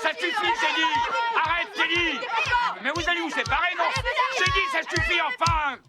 Ça suffit, j'ai dit. Arrête, j'ai dit. Mais vous allez vous séparer, non? J'ai dit, ça suffit, enfin.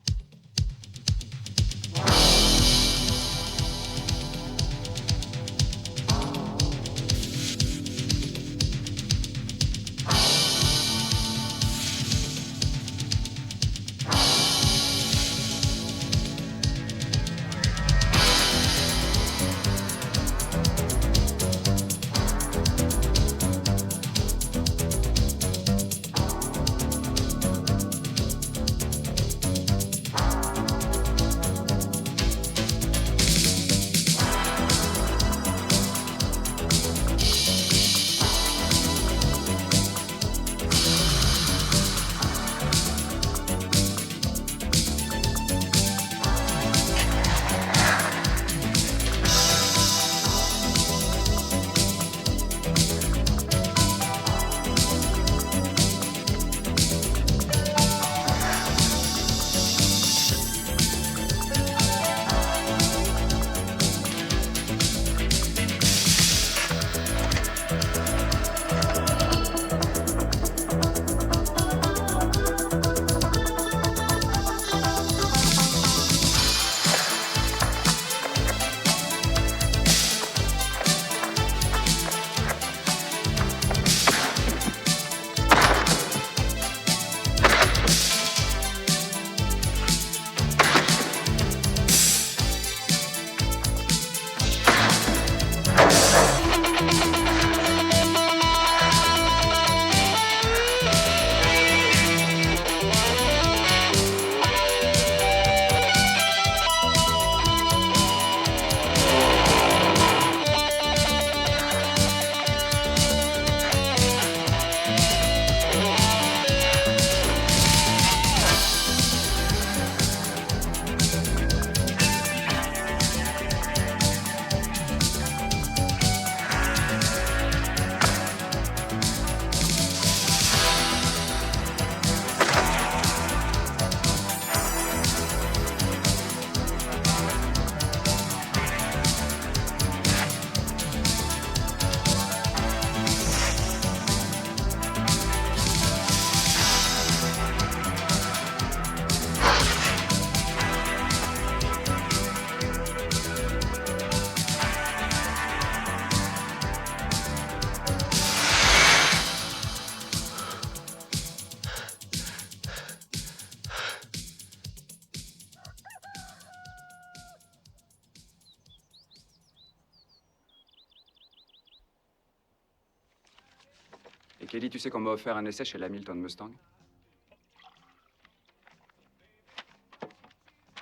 Et Kelly, tu sais qu'on m'a offert un essai chez la Hamilton Mustang?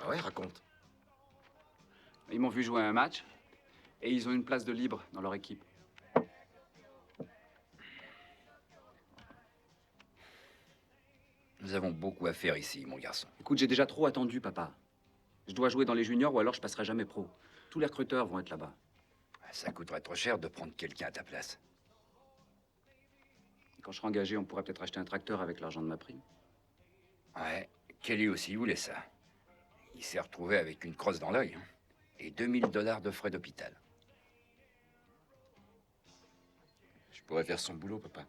Ah ouais, raconte. Ils m'ont vu jouer un match et ils ont une place de libre dans leur équipe. Nous avons beaucoup à faire ici, mon garçon. Écoute, j'ai déjà trop attendu, papa. Je dois jouer dans les juniors ou alors je passerai jamais pro. Tous les recruteurs vont être là-bas. Ça coûterait trop cher de prendre quelqu'un à ta place. Quand je serai engagé, on pourrait peut-être acheter un tracteur avec l'argent de ma prime. Ouais, Kelly aussi voulait ça. Il s'est retrouvé avec une crosse dans l'œil, hein, et $2000 de frais d'hôpital. Je pourrais faire son boulot, papa.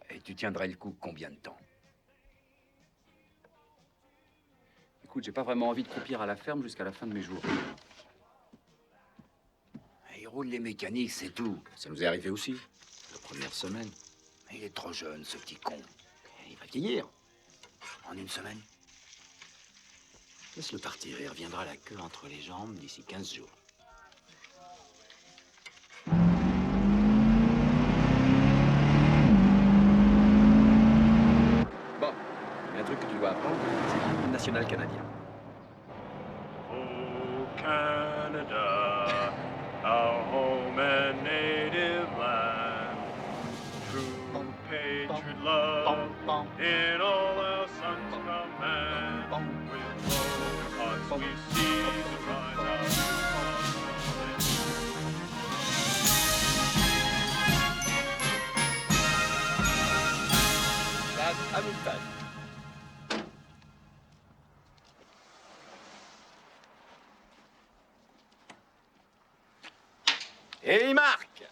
Et tu tiendrais le coup combien de temps? Écoute, j'ai pas vraiment envie de croupir à la ferme jusqu'à la fin de mes jours. Il roule les mécaniques, c'est tout. Ça nous est arrivé aussi, la première semaine. Il est trop jeune, ce petit con. Il va vieillir. En une semaine? Laisse-le partir, il reviendra la queue entre les jambes d'ici 15 jours. Bon, il y a un truc que tu dois apprendre, c'est l'hymne national canadien. Oh, Canada, our home and native land, true patriot love in all our sons command. With glowing hearts we see the rise of Stade Hamilton. Et il marque.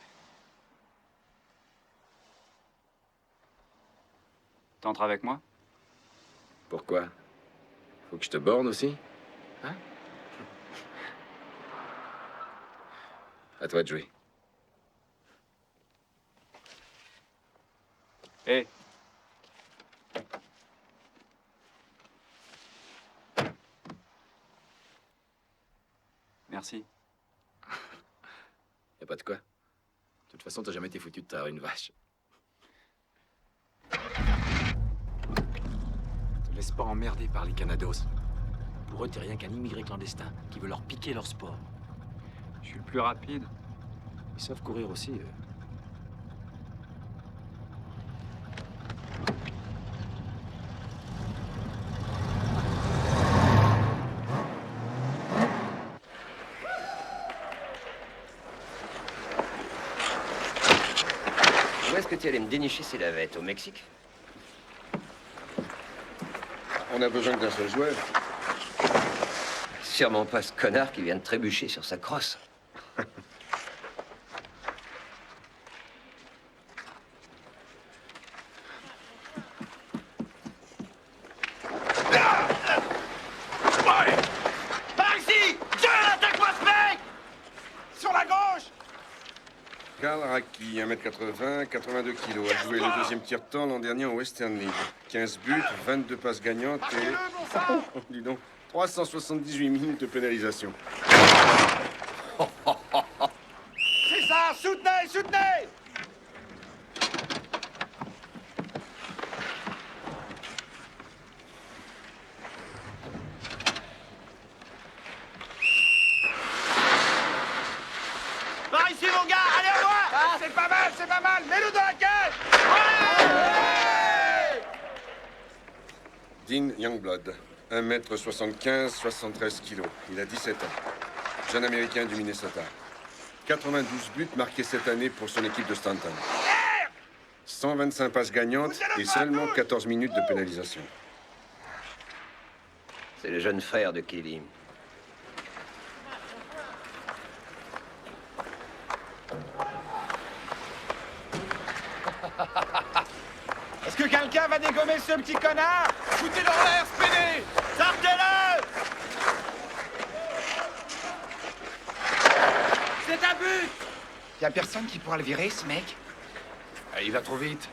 T'entres avec moi? Pourquoi? Faut que je te borne aussi? Hein? À toi de jouer. Hé! Merci. Y a pas de quoi. De toute façon, t'as jamais été foutu de taire une vache. Te laisse pas emmerder par les Canados. Pour eux, t'es rien qu'un immigré clandestin qui veut leur piquer leur sport. Je suis le plus rapide. Ils savent courir aussi, eux. Où est-ce que tu allais me dénicher ces lavettes? Au Mexique? On a besoin d'un seul joueur. Sûrement pas ce connard qui vient de trébucher sur sa crosse. Par ici! John, attaque-moi ce mec! Sur la gauche! Karl Racki, 1m80, 82 kilos, a joué le deuxième tiers-temps l'an dernier en Western League. 15 buts, 22 passes gagnantes et... Oh, dis donc, 378 minutes de pénalisation. C'est ça! Soutenez! Soutenez! Par ici, mon gars! Allez, à moi! Ah, c'est pas mal, c'est pas mal! Mets-le dans la cage! Allez! Dean Youngblood, 1m75, 73 kilos. Il a 17 ans. Jeune américain du Minnesota. 92 buts marqués cette année pour son équipe de Stanton. 125 passes gagnantes et seulement 14 minutes de pénalisation. C'est le jeune frère de Kelly. Est-ce que quelqu'un va dégommer ce petit connard? Foutez-le en l'air, Spédé! Sortez-le! C'est un but! Y a personne qui pourra le virer, ce mec? Ah, il va trop vite.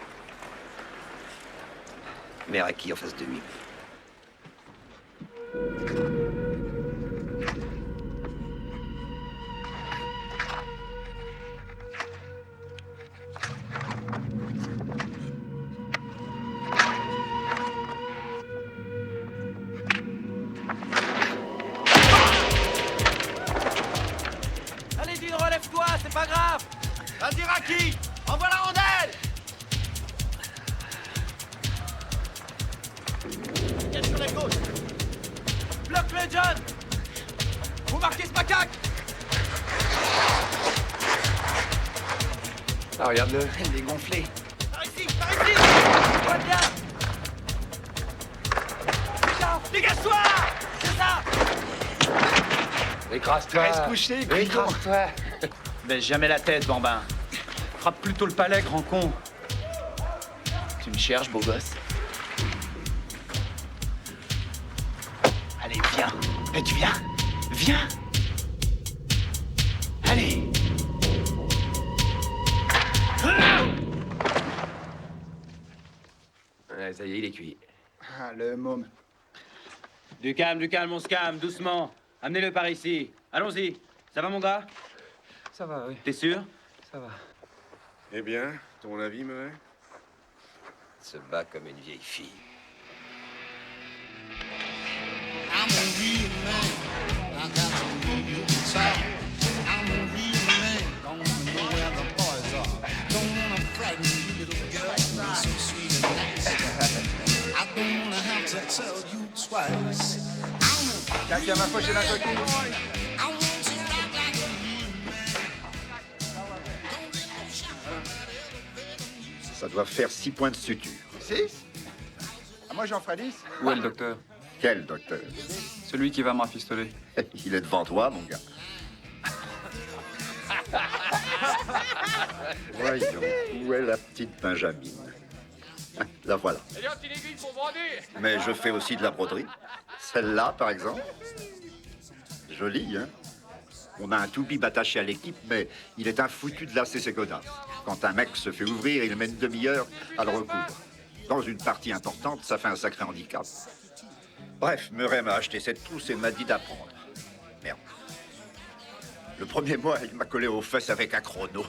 Mais Racki en face de lui. Allez, Dean, relève-toi, c'est pas grave! Vas-y, Racki! Envoie la rondelle! Viens sur la gauche! Bloque-le, John! Vous marquez ce macaque! Ah, regarde-le. Elle est gonflée. Par ici! Par ici! Va bien! Dégage-toi! C'est ça! Écrase-toi. Reste couché, Grillon. Écrase-toi. Baisse jamais la tête, bambin. Frappe plutôt le palais, grand con. Tu me cherches, beau gosse? Allez, viens. Et tu viens? Viens. Allez. Ouais, ça y est, il est cuit. Ah, le môme. Du calme, on se calme, doucement. Amenez-le par ici. Allons-y. Ça va, mon gars? Ça va, oui, T'es sûr? ça va. Eh bien, ton avis, Murray? Il se bat comme une vieille fille. I'm a real man. I got a real talk. I'm a real man. Don't know where the boys are. Don't wanna frighten you, little girl. You're so sweet and nice. I don't wanna have to tell you twice. Quelqu'un m'a fauché d'un côté. I want to rock like a real man. Don't get no shot. Ça doit faire 6 points de suture. 6? Ah, moi, j'en ferai 10. Où est le docteur? Quel docteur? Celui qui va me rafistoler. Il est devant toi, mon gars. Voyons, où est la petite Benjamine? La voilà. Il y a une aiguille pour broder. Mais je fais aussi de la broderie. Celle-là, par exemple. Jolie, hein? On a un toubib attaché à l'équipe, mais il est un foutu de lasser ses godasses. Quand un mec se fait ouvrir, il met une demi-heure à le recoudre. Dans une partie importante, ça fait un sacré handicap. Bref, Murray m'a acheté cette trousse et m'a dit d'apprendre. Merde. Le premier mois, il m'a collé aux fesses avec un chrono.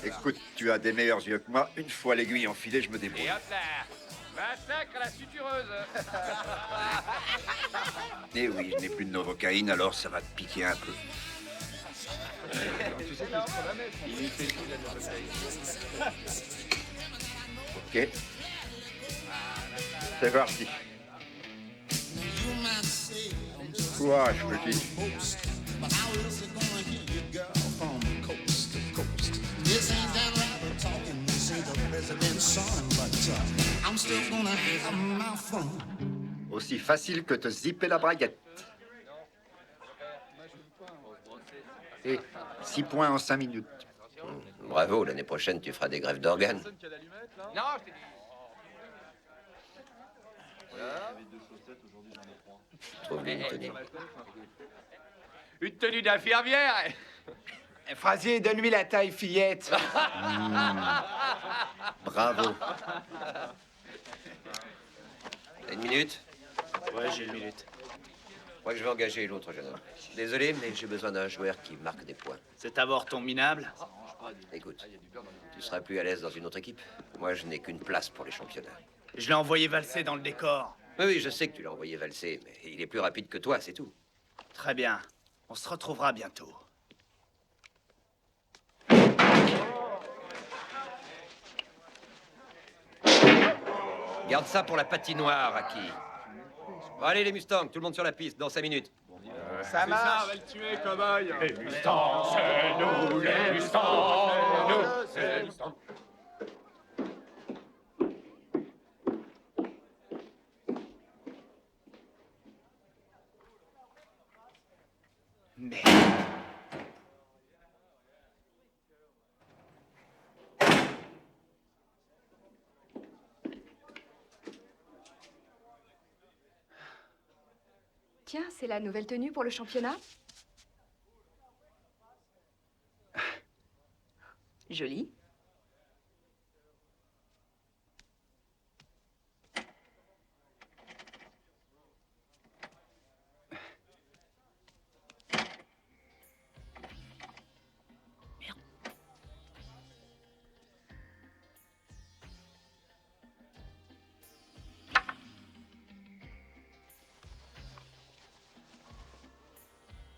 Écoute, tu as des meilleurs yeux que moi. Une fois l'aiguille enfilée, je me débrouille. Et hop là. Massacre à la sutureuse. Eh oui, je n'ai plus de novocaïne, alors ça va te piquer un peu. Ok. C'est parti. Courage, petit. But how is it gonna hear you, girl, from coast to coast? This ain't Dan Rather talking, this ain't the president's son, but I'm still gonna have my fun. Aussi facile que te zipper la braguette. Et 6 points en 5 minutes. Bravo, l'année prochaine, tu feras des greffes d'organes. Non, je t'ai dit. Trouve-lui une tenue. Une tenue d'infirmière. Frasier, donne-lui la taille fillette. Bravo. T'as une minute? Ouais, j'ai une minute. Moi, je vais engager l'autre jeune homme. Désolé, mais j'ai besoin d'un joueur qui marque des points. C'est à bord ton minable. Écoute, tu seras plus à l'aise dans une autre équipe. Moi, je n'ai qu'une place pour les championnats. Je l'ai envoyé valser dans le décor. Oui, je sais que tu l'as envoyé valser, mais il est plus rapide que toi, c'est tout. Très bien. On se retrouvera bientôt. Garde ça pour la patinoire, Aki. Bon, allez, les Mustangs, tout le monde sur la piste, dans 5 minutes. Ça marche. On va le tuer, cow-boy. Les Mustangs, c'est nous, les Mustangs, c'est nous. Tiens, c'est la nouvelle tenue pour le championnat. Jolie.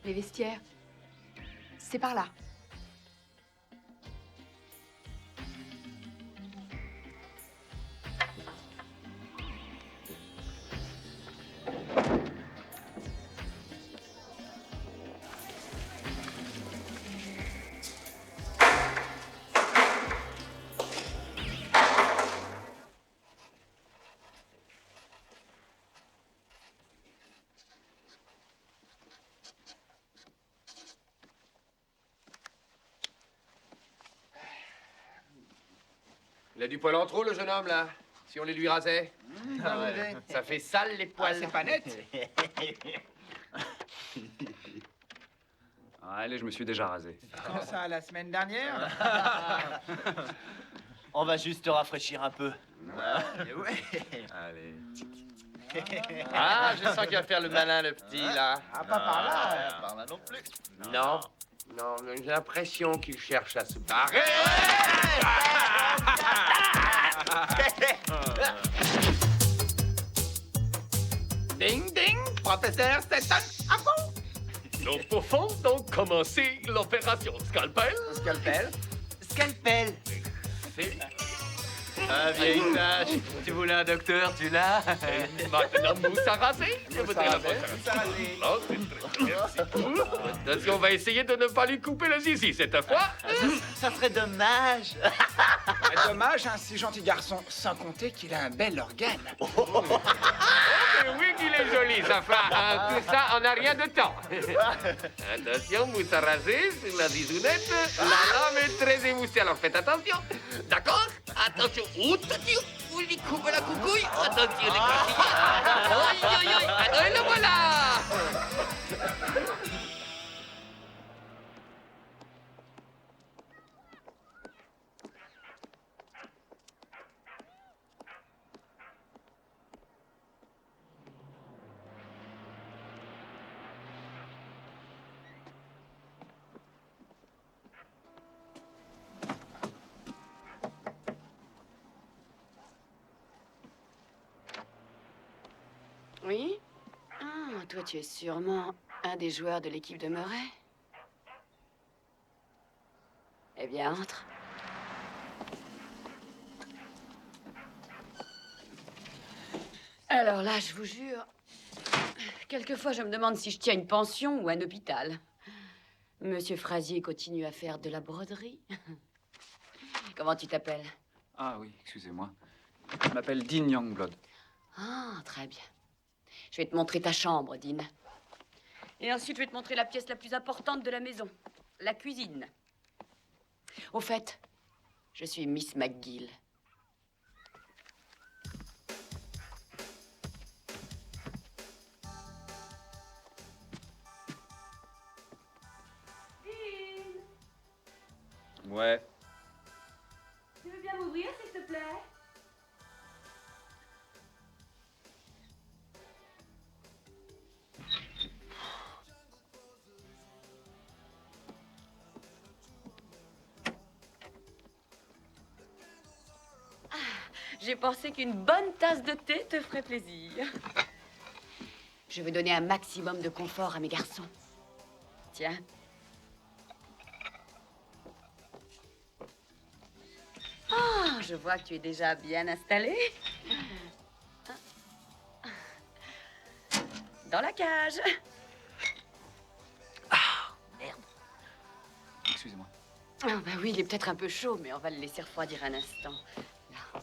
Les vestiaires. C'est par là. Il a du poil en trop, le jeune homme, là. Si on les lui rasait. Ça fait sale, les poils. C'est pas net. Allez, je me suis déjà rasé. Quand ça, la semaine dernière? On va juste te rafraîchir un peu. Allez. Ah, je sens qu'il va faire le malin, le petit, là. Ah, pas par là. Par là non plus. Non. Non, j'ai l'impression qu'il cherche à se barrer. Ding, ding, professeur Stetson, à fond. Nous pouvons donc commencer l'opération Scalpel. Scalpel. Scalpel. Ah, vieille tâche. Tu voulais un docteur, tu l'as. Maintenant, mousse à raser. Je voudrais la mousse à raser. Oh, c'est très bien. Merci. Attention, on va essayer de ne pas lui couper le zizi cette fois. Ça serait dommage. Dommage, un si gentil garçon, sans compter qu'il a un bel organe. Oh, Oui qu'il est joli, ça fera tout ça en a rien de temps. Attention, mousse à raser sur la zizounette. La lame est très émoussée, alors faites attention. D'accord? Attention. Ouh, vous lui coupez la coucouille. Attention, les coquilles. Oi, oi, oi. Et le voilà. Oui? Ah, toi, tu es sûrement un des joueurs de l'équipe de Murray. Eh bien, entre. Alors là, je vous jure, quelquefois, je me demande si je tiens une pension ou un hôpital. Monsieur Frazier continue à faire de la broderie. Comment tu t'appelles? Ah oui, excusez-moi. Je m'appelle Dean Youngblood. Ah, très bien. Je vais te montrer ta chambre, Dean. Et ensuite, je vais te montrer la pièce la plus importante de la maison, la cuisine. Au fait, je suis Miss McGill. Ouais. Tu veux bien m'ouvrir, s'il te plaît? J'ai pensé qu'une bonne tasse de thé te ferait plaisir. Je veux donner un maximum de confort à mes garçons. Tiens. Ah, je vois que tu es déjà bien installé. Dans la cage. Merde. Excusez-moi. Ah, bah oui, il est peut-être un peu chaud, mais on va le laisser refroidir un instant. Là.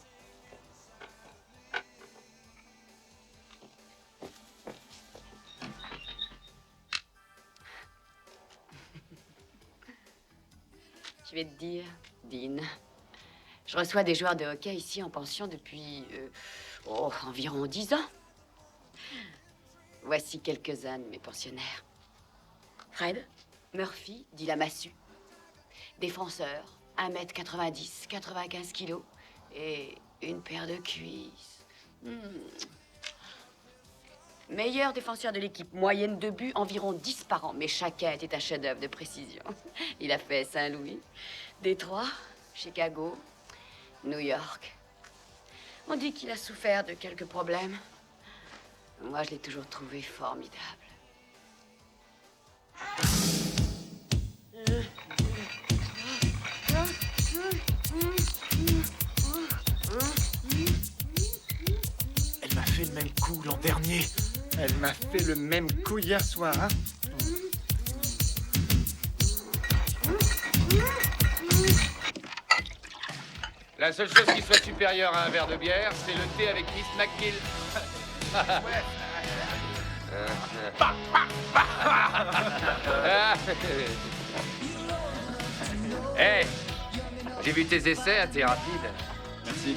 Je vais te dire, Dean, je reçois des joueurs de hockey ici en pension depuis environ 10 ans. Voici quelques-uns de mes pensionnaires. Fred, Murphy, dit la massue. Défenseur, 1m90, 95 kilos et une paire de cuisses. Meilleur défenseur de l'équipe, moyenne de but environ 10 par an, mais chacun était un chef-d'œuvre de précision. Il a fait Saint-Louis, Détroit, Chicago, New York. On dit qu'il a souffert de quelques problèmes. Moi, je l'ai toujours trouvé formidable. Elle m'a fait le même coup l'an dernier. Elle m'a fait le même coup hier soir, hein. La seule chose qui soit supérieure à un verre de bière, c'est le thé avec Miss McGill. Hey, j'ai vu tes essais, hein, t'es rapide. Merci.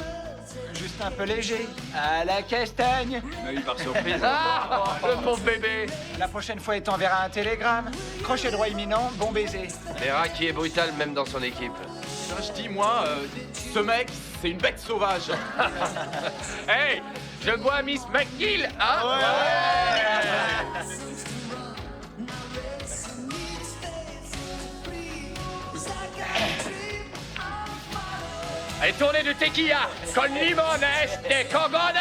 Juste un peu léger. À la castagne. On a eu par surprise. Ah, le pauvre bébé. La prochaine fois, il t'enverra un télégramme. Crochet droit imminent, bon baiser. Verra qui est brutal même dans son équipe. Je dis, moi, ce mec, c'est une bête sauvage. Hey, je vois Miss McGill, hein? Et tournez de tequila, con limones de cogones.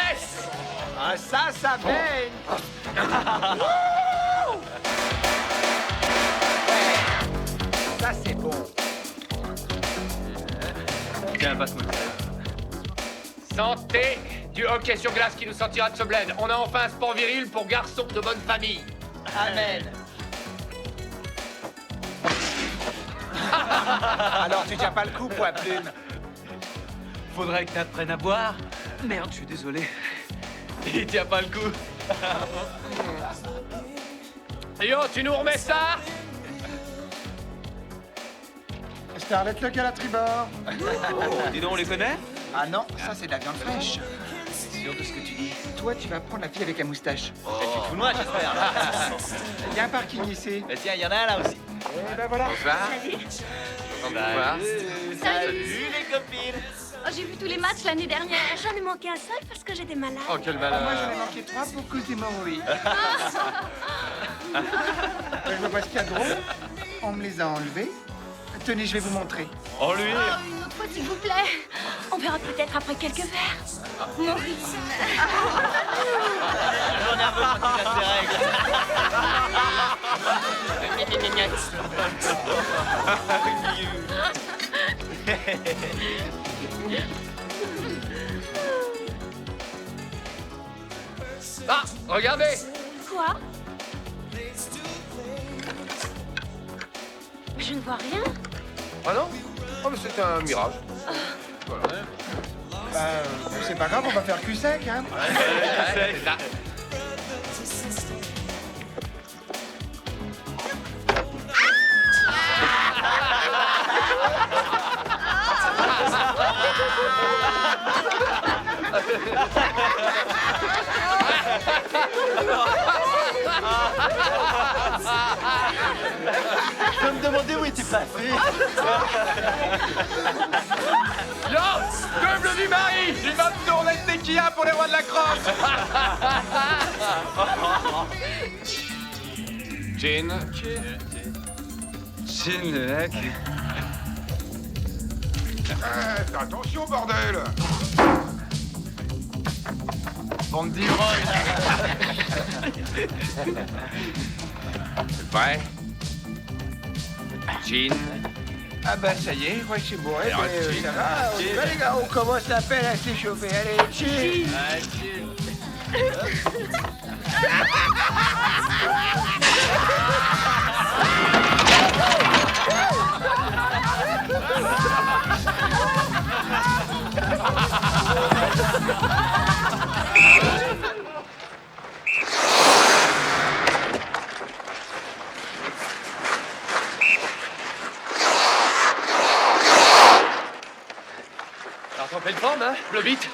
Ah, ça baigne. Ça, c'est bon. Tiens, passe-moi. Santé du hockey sur glace qui nous sortira de ce bled. On a enfin un sport viril pour garçons de bonne famille. Amen. Alors, tu tiens pas le coup, poids plume. Faudrait que t'apprennes à boire. Merde, je suis désolé. Il tient pas le coup. Yo, tu nous remets ça? Starlet Luck à la tribord. Oh, dis donc, on les connaît? Ah non, ça c'est de la viande fraîche. Sûr de ce que tu dis? Toi, tu vas prendre la fille avec la moustache. Tu te fous de moi, j'espère. Il y a un parking ici. Tiens, il y en a un là aussi. Et ben voilà. Bonsoir. Salut les copines. Oh, j'ai vu tous les matchs l'année dernière. J'en ai manqué un seul parce que j'étais malade. Oh, quel Moi, malheur. j'en ai manqué 3 pour cause d'hémorroïdes. Je vois pas ce qu'il y a de drôle. On me les a enlevés. Tenez, je vais vous montrer. Oh lui. Oh, une autre fois, s'il vous plaît. On verra peut-être après quelques verres. Maurice. J'en ai un peu quand il a ses Ah, regardez. Quoi? Je ne vois rien. Ah non? Oh, mais c'était un mirage. C'est pas grave, on va faire cul sec, hein. C'est ça. Je me demandais où était passé. Yo, double du mari. J'y vais me tourner de tequila pour les rois de la crosse. Gin. Gin, le mec. Fais attention, bordel. Bande d'ivrogne. C'est prêt? Gin. Ah bah ça y est, je crois que c'est bourré, Alors, mais chill. ça va. On y va, les gars, on commence l'appel à s'échauffer. Allez, chill. Alors, t'en pleine forme, hein? Le vite.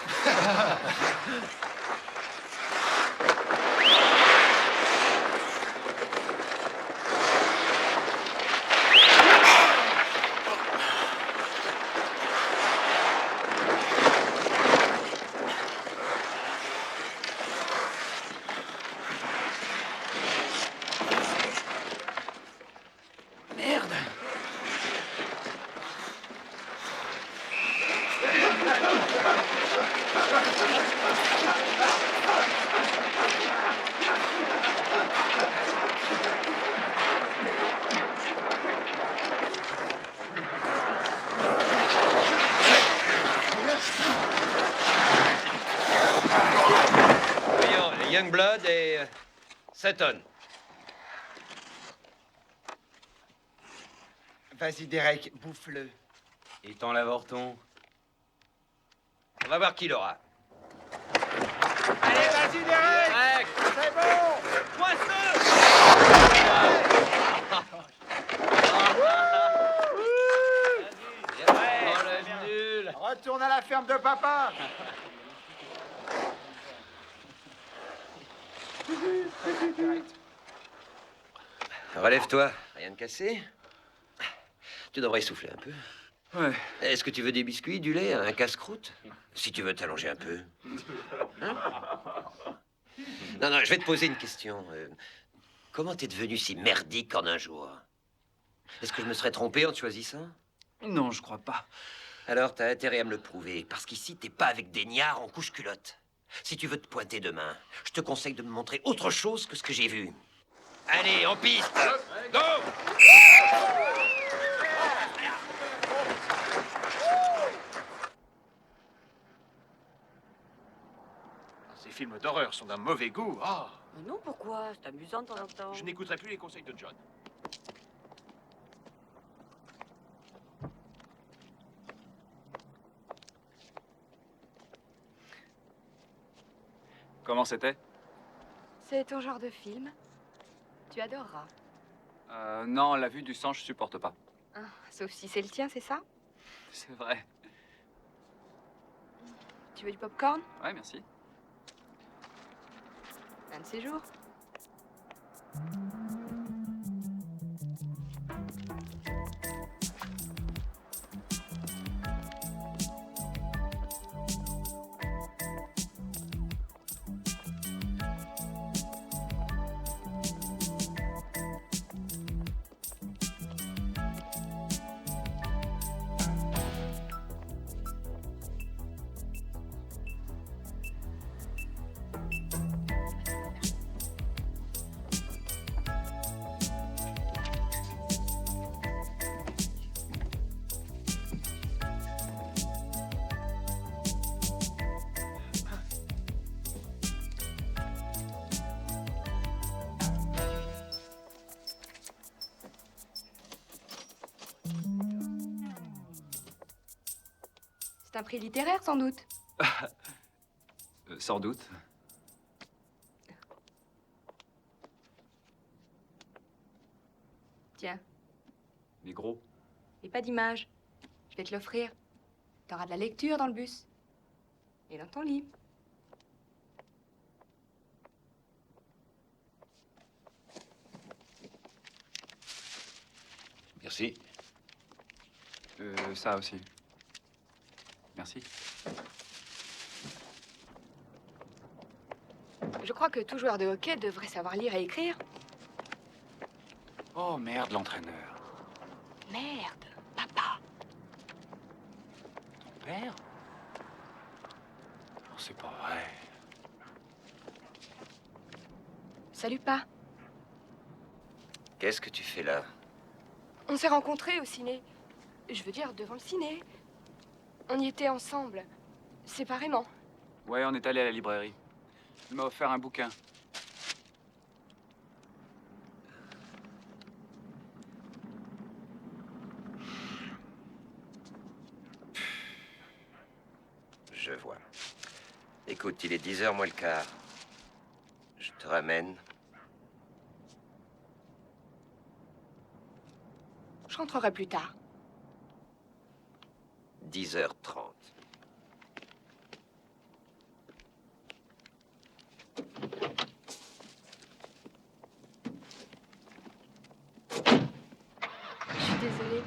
Voyons, les Youngblood et Sutton. Vas-y, Derek, bouffe-le. Et tend l'avorton. On va voir qui l'aura. Allez, vas-y, Derek. C'est bon. Retourne à la ferme de papa. Relève-toi, rien de cassé. Tu devrais souffler un peu. Ouais. Est-ce que tu veux des biscuits, du lait, un casse-croûte? Si tu veux t'allonger un peu. Hein? Non, non, je vais te poser une question. Comment t'es devenu si merdique en un jour? Est-ce que je me serais trompé en te choisissant? Non, je crois pas. Alors t'as intérêt à me le prouver, parce qu'ici, t'es pas avec des niards en couche-culotte. Si tu veux te pointer demain, je te conseille de me montrer autre chose que ce que j'ai vu. Allez, en piste! Go! Ces films d'horreur sont d'un mauvais goût. Ah, Mais non, pourquoi? C'est amusant de temps en temps. je n'écouterai plus les conseils de John. Comment c'était? C'est ton genre de film. Tu adoreras. Non, la vue du sang, je supporte pas. Ah, sauf si c'est le tien, c'est ça? C'est vrai. Tu veux du popcorn? Ouais, merci. Un de ces jours. C'est un prix littéraire, sans doute. Sans doute. Tiens, Mais gros. et pas d'image. Je vais te l'offrir. T'auras de la lecture dans le bus. Et dans ton livre. Merci. Ça aussi. Merci. Je crois que tout joueur de hockey devrait savoir lire et écrire. Oh merde, l'entraîneur. Merde, papa. Père? Non, c'est pas vrai. Salut, pas. Qu'est-ce que tu fais là? On s'est rencontrés au ciné. Je veux dire, devant le ciné. On y était ensemble, séparément. Ouais, on est allé à la librairie. Il m'a offert un bouquin. Je vois. Écoute, il est 10h moins le quart. Je te ramène. Je rentrerai plus tard. 10h30. Je suis désolée.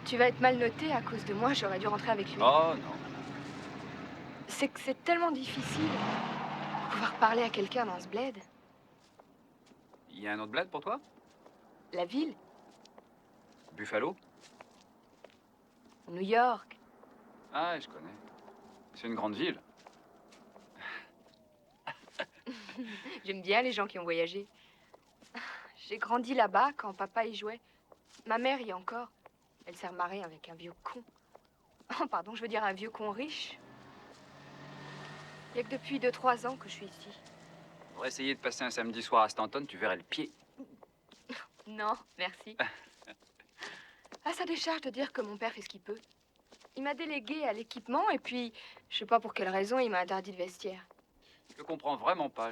Tu vas être mal noté à cause de moi, j'aurais dû rentrer avec lui. Oh non. C'est que c'est tellement difficile de pouvoir parler à quelqu'un dans ce bled. Il y a un autre bled pour toi? La ville, Buffalo? New York. Ah, je connais. C'est une grande ville. J'aime bien les gens qui ont voyagé. J'ai grandi là-bas quand papa y jouait. Ma mère y est encore. Elle s'est remarrée avec un vieux con. Oh, pardon, je veux dire un vieux con riche. Il y a que depuis 2-3 ans que je suis ici. Pour essayer de passer un samedi soir à Stanton, tu verrais le pied. Non, merci. À sa décharge de dire que mon père fait ce qu'il peut. Il m'a délégué à l'équipement et puis, je sais pas pour quelle raison, il m'a interdit de vestiaire. Je comprends vraiment pas.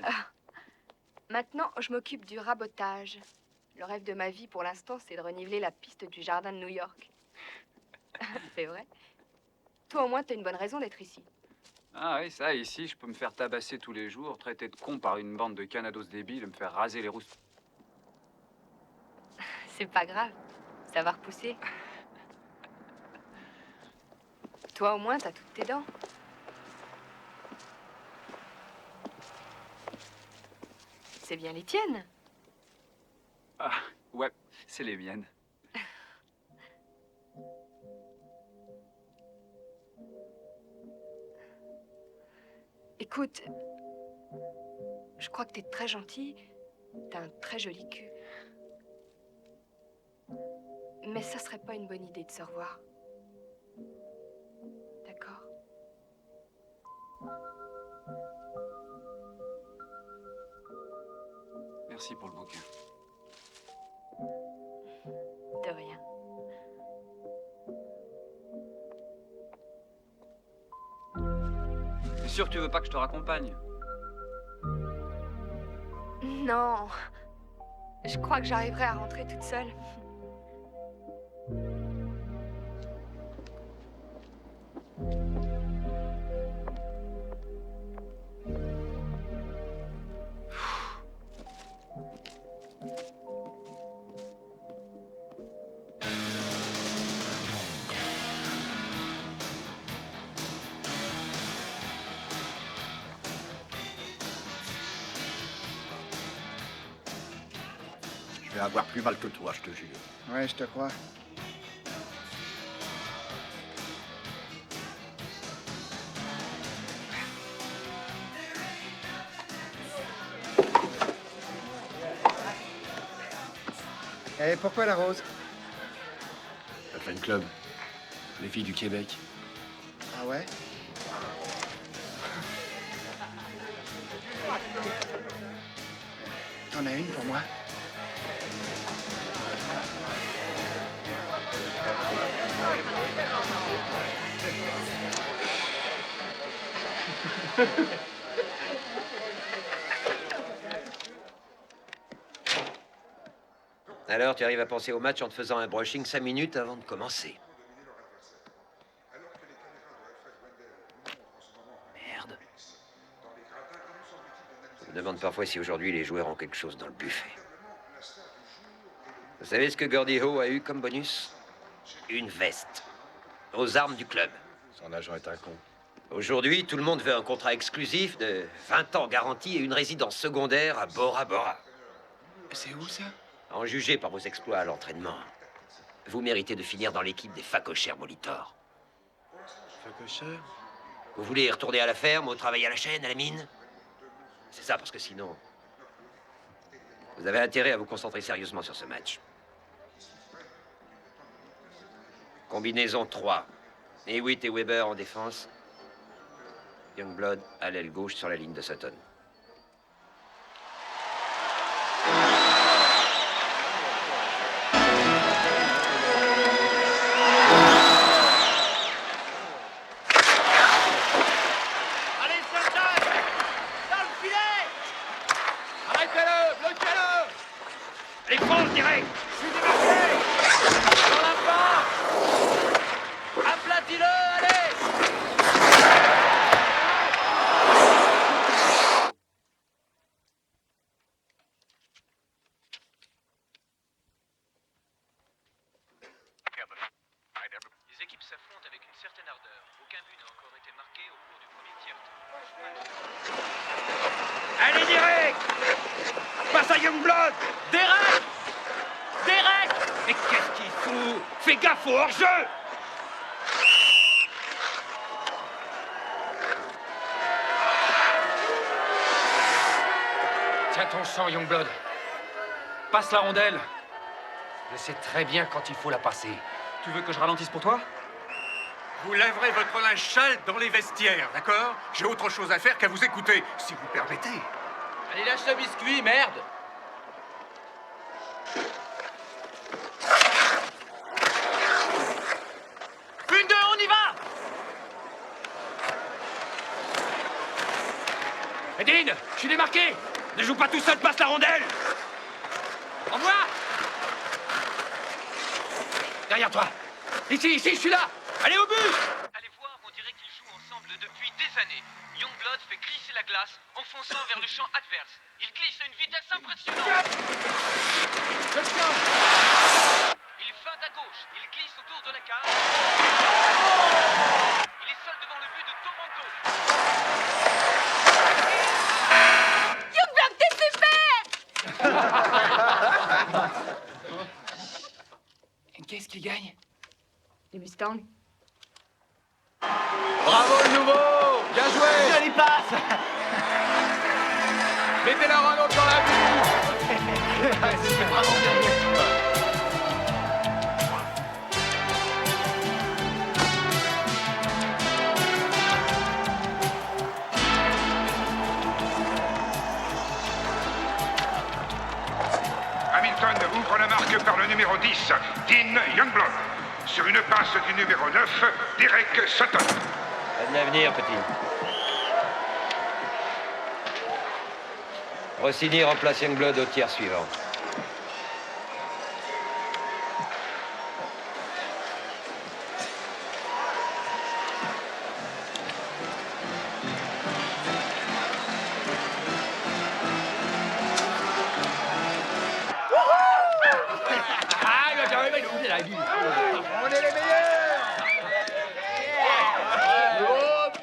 Maintenant, je m'occupe du rabotage. Le rêve de ma vie, pour l'instant, c'est de reniveler la piste du jardin de New York. C'est vrai. Toi, au moins, t'as une bonne raison d'être ici. Ah oui, ça, ici, je peux me faire tabasser tous les jours, traiter de con par une bande de canados débiles, me faire raser les rousses. C'est pas grave. Ça va repousser. Toi, au moins, t'as toutes tes dents. C'est bien les tiennes. Ah, ouais, c'est les miennes. Écoute, je crois que t'es très gentil. T'as un très joli cul. Mais ça serait pas une bonne idée de se revoir. D'accord? Merci pour le bouquin. De rien. T'es sûr que tu veux pas que je te raccompagne? Non. Je crois que j'arriverai à rentrer toute seule. Je vais avoir plus mal que toi, je te jure. Ouais, je te crois. Et pourquoi la rose? Le fan club. Les filles du Québec. Ah ouais? T'en as une pour moi? Alors, tu arrives à penser au match en te faisant un brushing 5 minutes avant de commencer. Merde. Je me demande parfois si aujourd'hui les joueurs ont quelque chose dans le buffet. Vous savez ce que Gordie Howe a eu comme bonus? Une veste. Aux armes du club. Son agent est un con. Aujourd'hui, tout le monde veut un contrat exclusif de 20 ans garanti et une résidence secondaire à Bora Bora. C'est où, ça? En jugé par vos exploits à l'entraînement, vous méritez de finir dans l'équipe des facochères Molitor. Facochère? Vous voulez retourner à la ferme, au travail à la chaîne, à la mine? C'est ça, parce que sinon... Vous avez intérêt à vous concentrer sérieusement sur ce match. Combinaison 3. Hewitt et Weber en défense. Youngblood à l'aile gauche sur la ligne de Sutton. Allez, Sutton! Dans le filet! Arrêtez-le! Bloquez-le! Allez, fonce direct! Je suis démarqué! Dans la part! Aplatis-le, allez! Les équipes s'affrontent avec une certaine ardeur. Aucun but n'a encore été marqué au cours du premier tiers. Allez, direct! Passe à Youngblood! Derek! Derek! Mais qu'est-ce qu'il fout? Fais gaffe au hors-jeu! Tiens ton champ, Youngblood. Passe la rondelle. Je sais très bien quand il faut la passer. Tu veux que je ralentisse pour toi? Vous lèverez votre linge sale dans les vestiaires, d'accord? J'ai autre chose à faire qu'à vous écouter, si vous permettez. Allez, lâche le biscuit, merde! Une, deux, on y va! Dean, je suis démarqué! Ne joue pas tout seul, passe la rondelle! Au revoir! Derrière toi! Ici, je suis là! Allez au but! Allez voir, on dirait qu'ils jouent ensemble depuis des années. Youngblood fait glisser la glace en fonçant vers le champ adverse. Il glisse à une vitesse impressionnante. Il feinte à gauche, il glisse autour de la cage. Il est seul devant le but de Toronto. Youngblood, t'es super! Qu'est-ce qui gagne? Les Mustangs. Bravo le nouveau! Bien joué! Jolie passe! Mettez la Renault dans la bulle! C'est vraiment bien joué! Hamilton ouvre la marque par le numéro 10, Dean Youngblood. Sur une passe du numéro 9, Derek Sutton. Pas de l'avenir, petit. Rossini remplace Youngblood au tiers suivant. On est les meilleurs.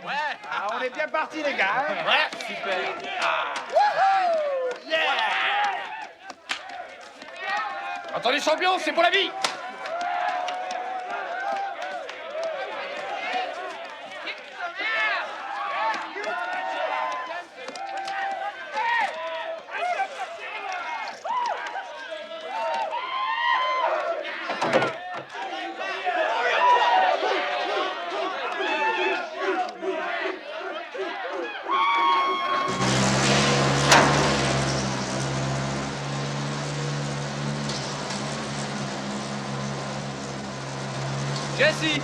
Ouais. Ah, on est bien partis, les gars. Hein. Ouais, super. Attendez, champion, c'est pour la vie. Jesse!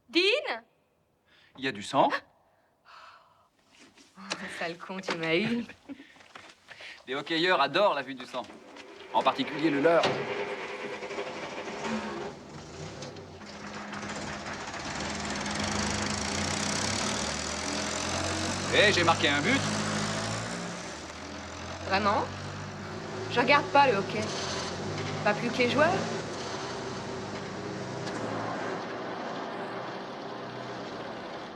Dean? Il y a du sang. Oh, sale con, tu m'as eu. Les hockeyeurs adorent la vue du sang. En particulier le leur. Eh, j'ai marqué un but. Vraiment? Je regarde pas le hockey. Pas plus que les joueurs.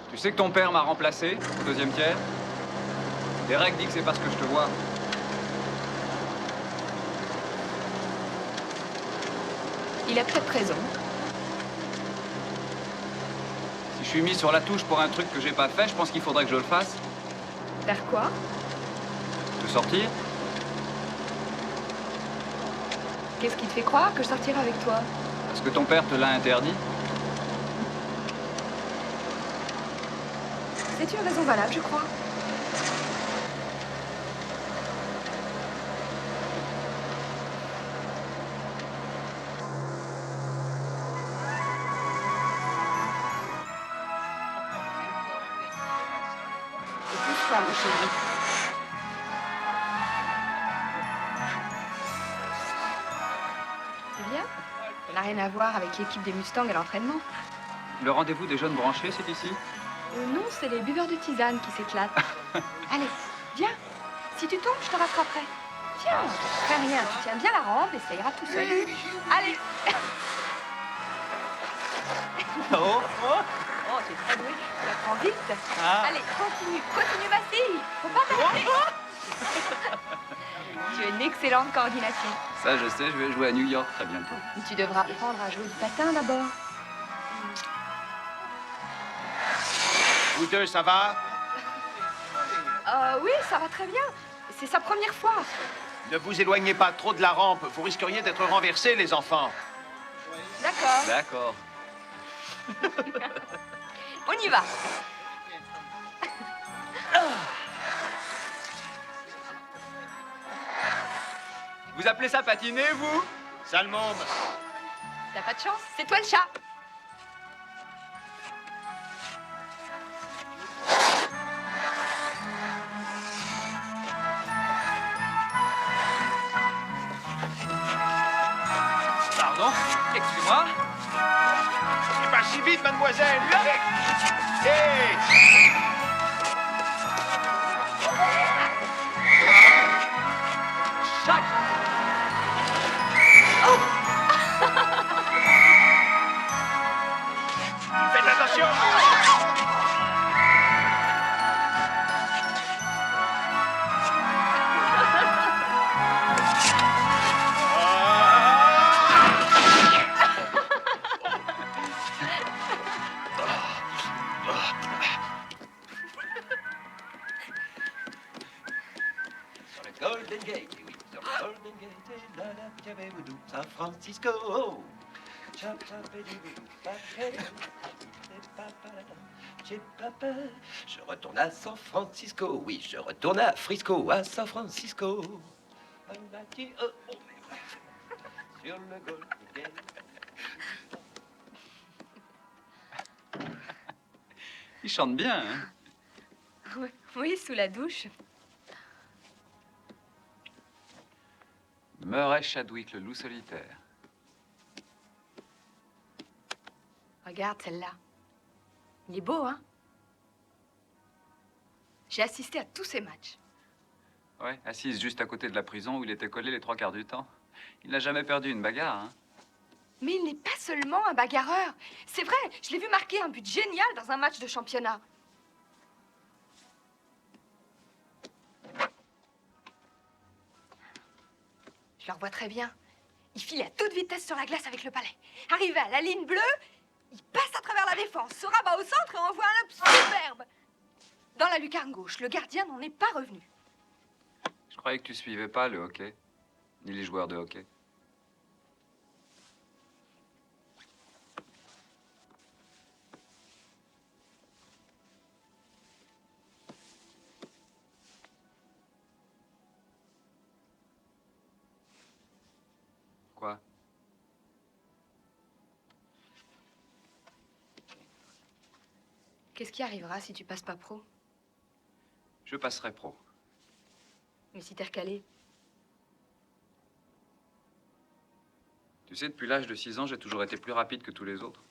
Tu sais que ton père m'a remplacé au deuxième tiers? Derek dit que c'est parce que je te vois. Il a peut-être raison. Si je suis mis sur la touche pour un truc que j'ai pas fait, je pense qu'il faudrait que je le fasse. Faire quoi? Te sortir? Qu'est-ce qui te fait croire que je sortirai avec toi? Parce que ton père te l'a interdit? C'est une raison valable, je crois. Pousse-toi, mon chéri. C'est bien. Ça n'a rien à voir avec l'équipe des Mustangs à l'entraînement. Le rendez-vous des jeunes branchés, c'est ici? Non, c'est les buveurs de tisane qui s'éclatent. Allez, viens. Si tu tombes, je te rattraperai. Tiens, fais rien. Tu tiens bien la rampe et ça ira tout seul. Allez. Oh, Oh, tu es très doué. Tu apprends vite. Ah. Allez, continue, Bastille. Faut pas t'arrêter. Tu as une excellente coordination. ça je sais, je vais jouer à New York très bientôt. Tu devras apprendre à jouer du patin d'abord. Vous deux, ça va? Oui, ça va très bien. C'est sa première fois. Ne vous éloignez pas trop de la rampe. Vous risqueriez d'être renversés, les enfants. D'accord. D'accord. On y va. Vous appelez ça patiner, vous? Sale monde. T'as pas de chance, c'est toi le chat. Pardon? Excusez-moi. C'est pas si vite, mademoiselle. Hey! Chac! Faites attention! Gate, oui, sur le Golden Gate, et là, là, Tchabéboudou, San Francisco. Oh. Chap, chapédiboudou, papédibou, papalala, tchépapa. Je retourne à San Francisco, oui, je retourne à Frisco, à San Francisco. Oh, oh, mais sur le Golden Gate. Il chante bien, hein? Oui, sous la douche. Murray Chadwick, le loup solitaire. Regarde celle-là. Il est beau, hein? J'ai assisté à tous ces matchs. Ouais, assise juste à côté de la prison où il était collé les 3/4 du temps. Il n'a jamais perdu une bagarre, hein? Mais il n'est pas seulement un bagarreur. C'est vrai, je l'ai vu marquer un but génial dans un match de championnat. Je le revois très bien. Il file à toute vitesse sur la glace avec le palais. Arrivé à la ligne bleue, il passe à travers la défense, se rabat au centre et envoie un lob superbe. Dans la lucarne gauche, le gardien n'en est pas revenu. Je croyais que tu suivais pas le hockey, ni les joueurs de hockey. Quoi? Qu'est-ce qui arrivera si tu passes pas pro? Je passerai pro. Mais si t'es recalé? Tu sais, depuis l'âge de 6 ans, j'ai toujours été plus rapide que tous les autres.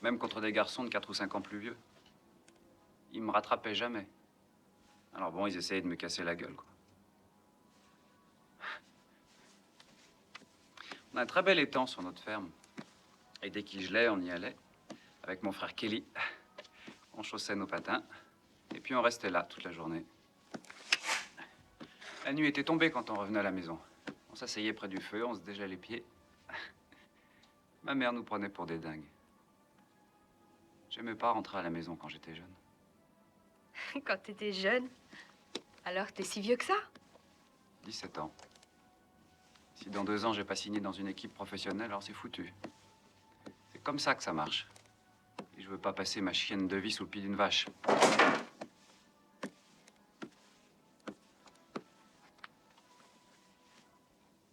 Même contre des garçons de 4 ou 5 ans plus vieux. Ils me rattrapaient jamais. Alors bon, ils essayaient de me casser la gueule, quoi. On a un très bel étang sur notre ferme. Et dès qu'il gelait, on y allait. Avec mon frère Kelly. On chaussait nos patins. Et puis on restait là toute la journée. La nuit était tombée quand on revenait à la maison. On s'asseyait près du feu, on se dégelait les pieds. Ma mère nous prenait pour des dingues. J'aimais pas rentrer à la maison quand j'étais jeune. Quand t'étais jeune? Alors t'es si vieux que ça? 17 ans. Si dans 2 ans, j'ai pas signé dans une équipe professionnelle, alors c'est foutu. C'est comme ça que ça marche. Et je veux pas passer ma chienne de vie sous le pied d'une vache.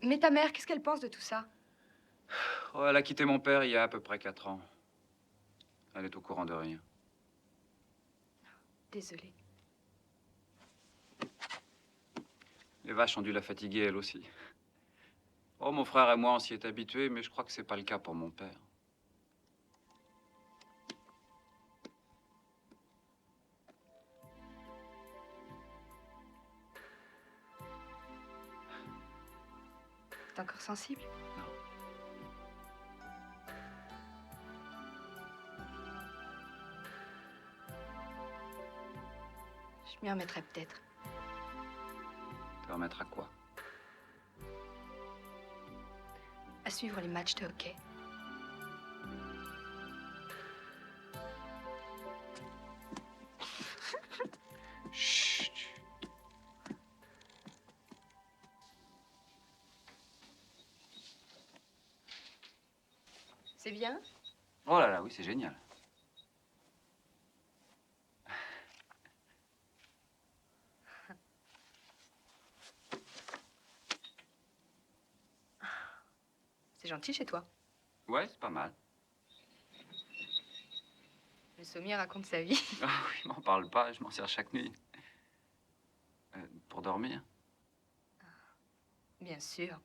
Mais ta mère, qu'est-ce qu'elle pense de tout ça? Oh, elle a quitté mon père il y a à peu près 4 ans. Elle est au courant de rien. Désolée. Les vaches ont dû la fatiguer, elle aussi. Oh, mon frère et moi, on s'y est habitués, mais je crois que c'est pas le cas pour mon père. T'es encore sensible? Je m'y remettrai peut-être. Tu remettras quoi? À suivre les matchs de hockey. Chut. C'est bien? Oh là là, oui, c'est génial. C'est gentil chez toi. Ouais, c'est pas mal. Le sommier raconte sa vie. Ah oui, m'en parle pas, je m'en sers chaque nuit. Pour dormir? Bien sûr.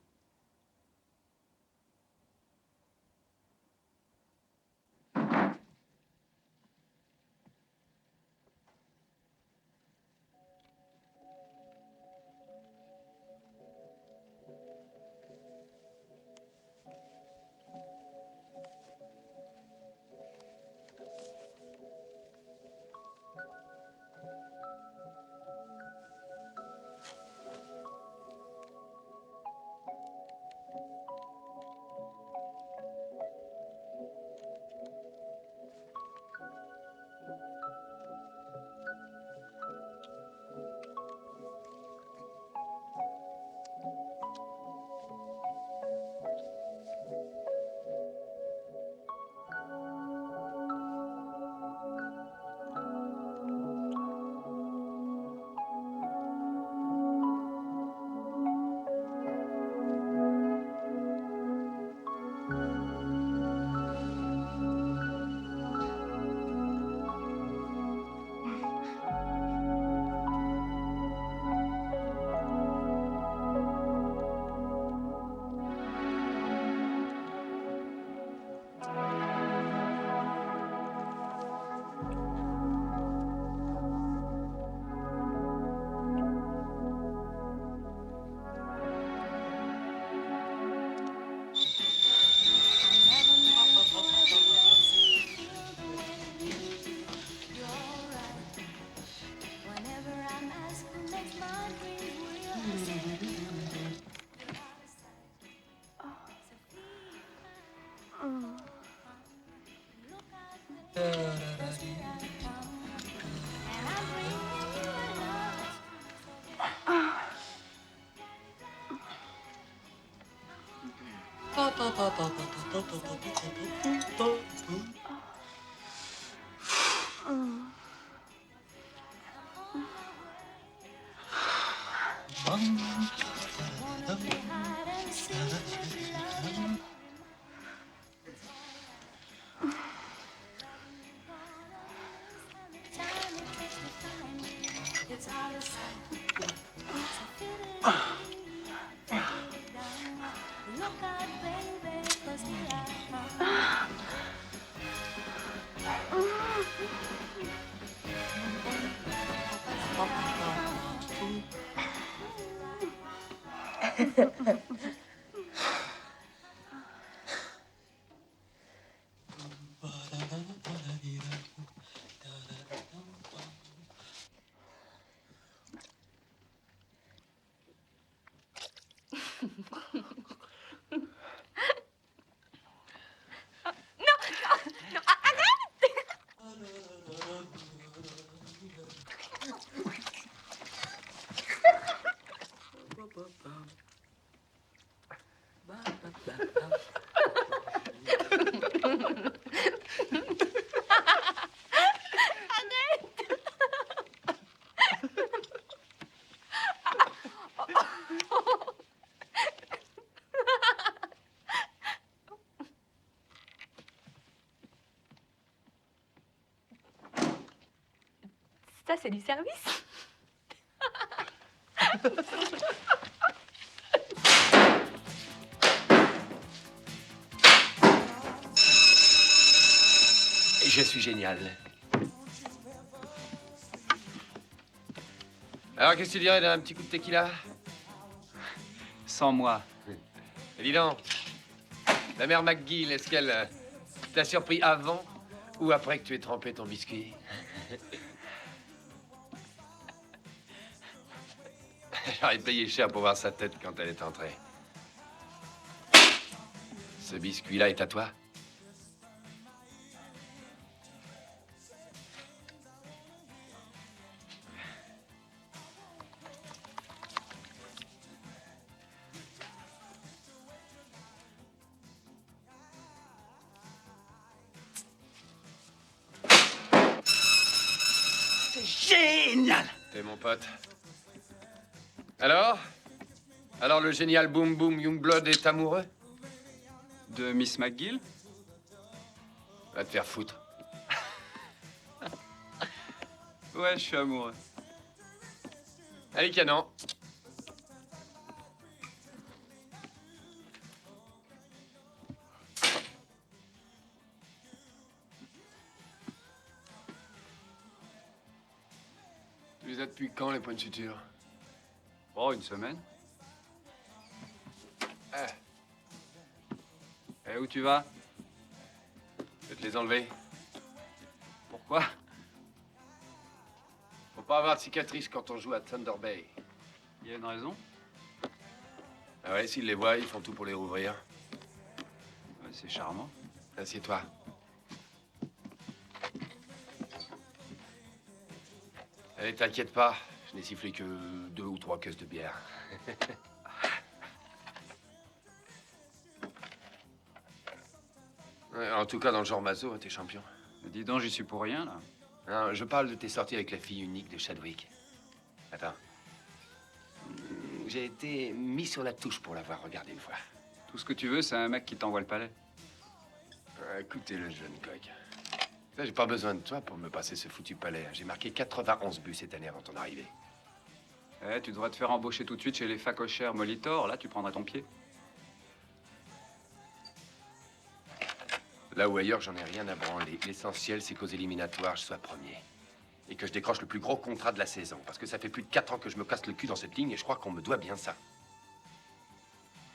Ça, c'est du service. Je suis génial. Alors, qu'est-ce que tu dirais d'un petit coup de tequila? Sans moi. Et dis donc, la mère McGill, est-ce qu'elle t'a surpris avant ou après que tu aies trempé ton biscuit? J'aurais payé cher pour voir sa tête quand elle est entrée. Ce biscuit-là est à toi? C'est génial! T'es mon pote. Alors? Alors le génial Boom Boom Youngblood est amoureux? De Miss McGill? Va te faire foutre. Ouais, je suis amoureux. Allez, canon. Tu les as depuis quand, les points de suture? Oh, une semaine. Ah. Et où tu vas? Je vais te les enlever. Pourquoi? Faut pas avoir de cicatrices quand on joue à Thunder Bay. Il y a une raison? Ah ouais, s'ils les voient, ils font tout pour les rouvrir. Ouais, c'est charmant. Assieds-toi. Allez, t'inquiète pas. Je n'ai sifflé que 2 ou 3 caisses de bière. Ouais, en tout cas, dans le genre maso, t'es champion. Mais dis donc, j'y suis pour rien, là. Non, je parle de tes sorties avec la fille unique de Chadwick. Attends. J'ai été mis sur la touche pour l'avoir regardé une fois. Tout ce que tu veux, c'est un mec qui t'envoie le palais. Écoutez, le jeune coq. Ça, j'ai pas besoin de toi pour me passer ce foutu palais. J'ai marqué 91 buts cette année avant ton arrivée. Eh, tu devrais te faire embaucher tout de suite chez les facochères Molitor. Là, tu prendrais ton pied. Là ou ailleurs, j'en ai rien à branler. L'essentiel, c'est qu'aux éliminatoires, je sois premier. Et que je décroche le plus gros contrat de la saison. Parce que ça fait plus de 4 ans que je me casse le cul dans cette ligne et je crois qu'on me doit bien ça.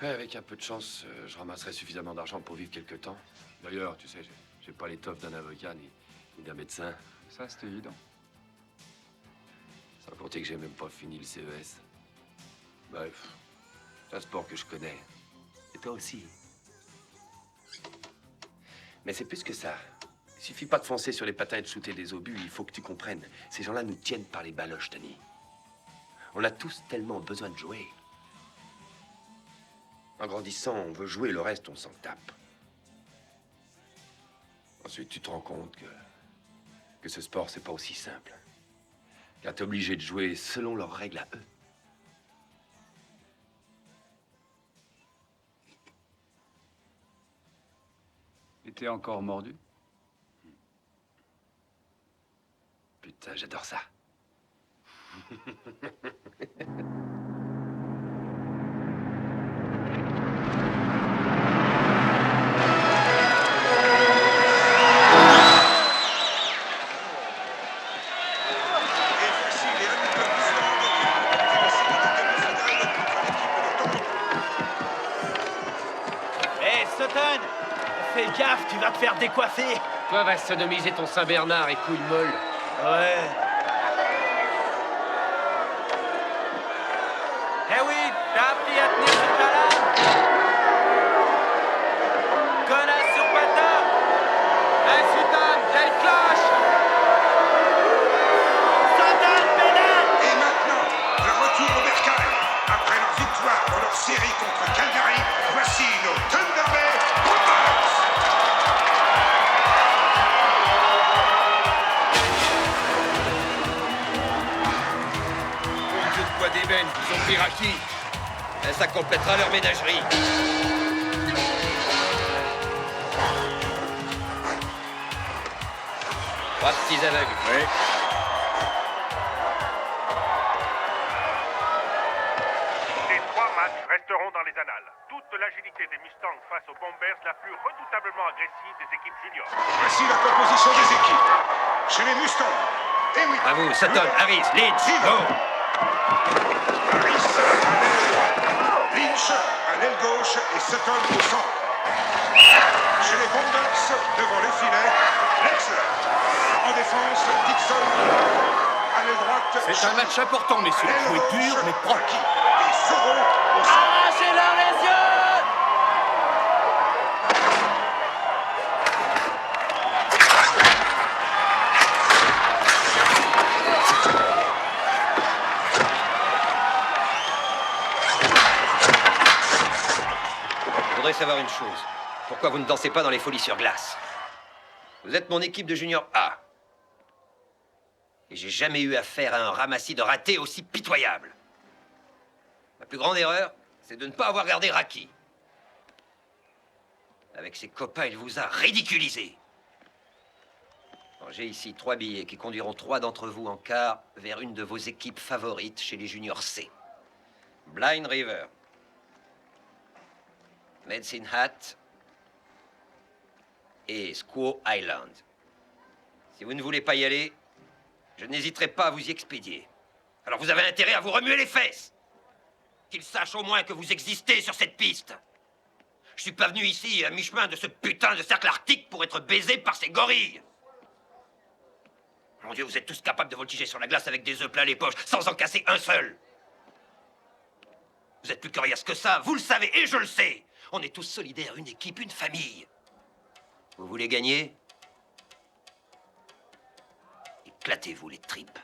Ouais, avec un peu de chance, je ramasserai suffisamment d'argent pour vivre quelque temps. D'ailleurs, tu sais, j'ai pas l'étoffe d'un avocat ni d'un médecin. Ça, c'est évident. Sans compter que j'ai même pas fini le CES. Bref, c'est un sport que je connais. Et toi aussi. Mais c'est plus que ça. Il suffit pas de foncer sur les patins et de shooter des obus. Il faut que tu comprennes. Ces gens-là nous tiennent par les baloches, Tony. On a tous tellement besoin de jouer. En grandissant, on veut jouer, le reste, on s'en tape. Ensuite, tu te rends compte que ce sport, c'est pas aussi simple. Car t'es obligé de jouer selon leurs règles à eux. Et t'es encore mordu? Putain, j'adore ça. Hé, Sutton! Fais gaffe, tu vas te faire décoiffer! Toi, va sodomiser ton Saint-Bernard et couille molle. Ouais. Eh oui, t'as appris à tenir ce plat-là? Connasse sur patin! Eh, Sutton, j'ai le cloche! Sutton, pédale! Et maintenant, le retour au bercail. Après leur victoire dans leur série contre Calgary, voici nos Thunder Bay Bombers. Bon Dieu de poids d'ébène, ils ont pris Raki. Ça complétera leur ménagerie. Trois petits aveugles. Oui. Ces 3 matchs resteront dans les annales. Toute l'agilité des Mustangs face aux Bombers, la plus redoutablement agressive des équipes juniors. Voici la composition des équipes. Chez les Mustangs, Hewitt. À vous, Sutton, Harris, Lynch, go! Harris, à l'aile droite. Lynch, à l'aile gauche et Sutton au centre. Chez les Bombers, devant les filets, Lexler. En défense, Dixon. À l'aile droite. C'est un match important, messieurs. Jouer dur, mais propre. Et Soro au centre. Arrachez-leur les yeux! Je voudrais savoir une chose. Pourquoi vous ne dansez pas dans les folies sur glace? Vous êtes mon équipe de junior A. Et j'ai jamais eu affaire à un ramassis de ratés aussi pitoyable. Ma plus grande erreur, c'est de ne pas avoir gardé Raki. Avec ses copains, il vous a ridiculisé. Bon, j'ai ici 3 billets qui conduiront 3 d'entre vous en quart vers une de vos équipes favorites chez les juniors C. Blind River, Medicine Hat et Squaw Island. Si vous ne voulez pas y aller, je n'hésiterai pas à vous y expédier. Alors vous avez intérêt à vous remuer les fesses. Qu'ils sachent au moins que vous existez sur cette piste. Je suis pas venu ici à mi-chemin de ce putain de cercle arctique pour être baisé par ces gorilles. Mon Dieu, vous êtes tous capables de voltiger sur la glace avec des œufs plein les poches, sans en casser un seul. Vous êtes plus coriace que ça, vous le savez, et je le sais. On est tous solidaires, une équipe, une famille. Vous voulez gagner? Éclatez-vous les tripes.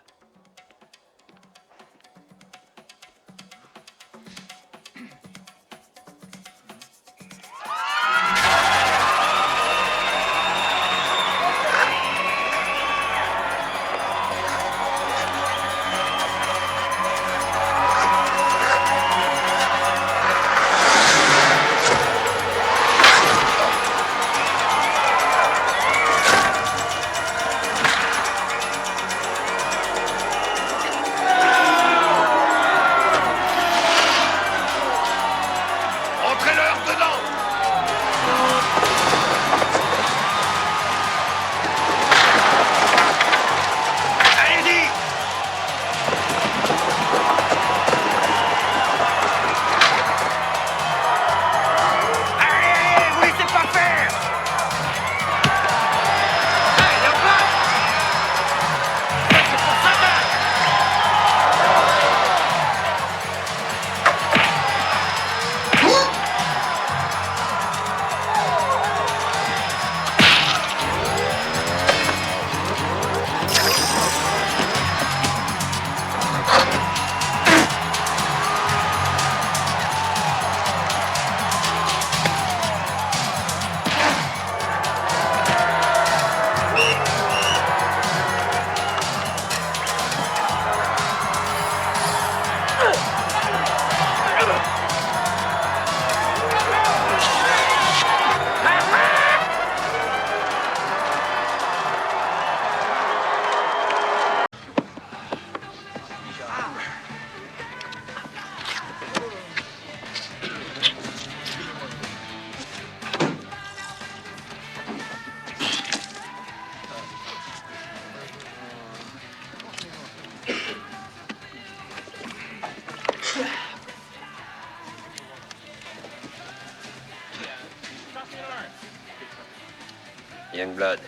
Youngblood,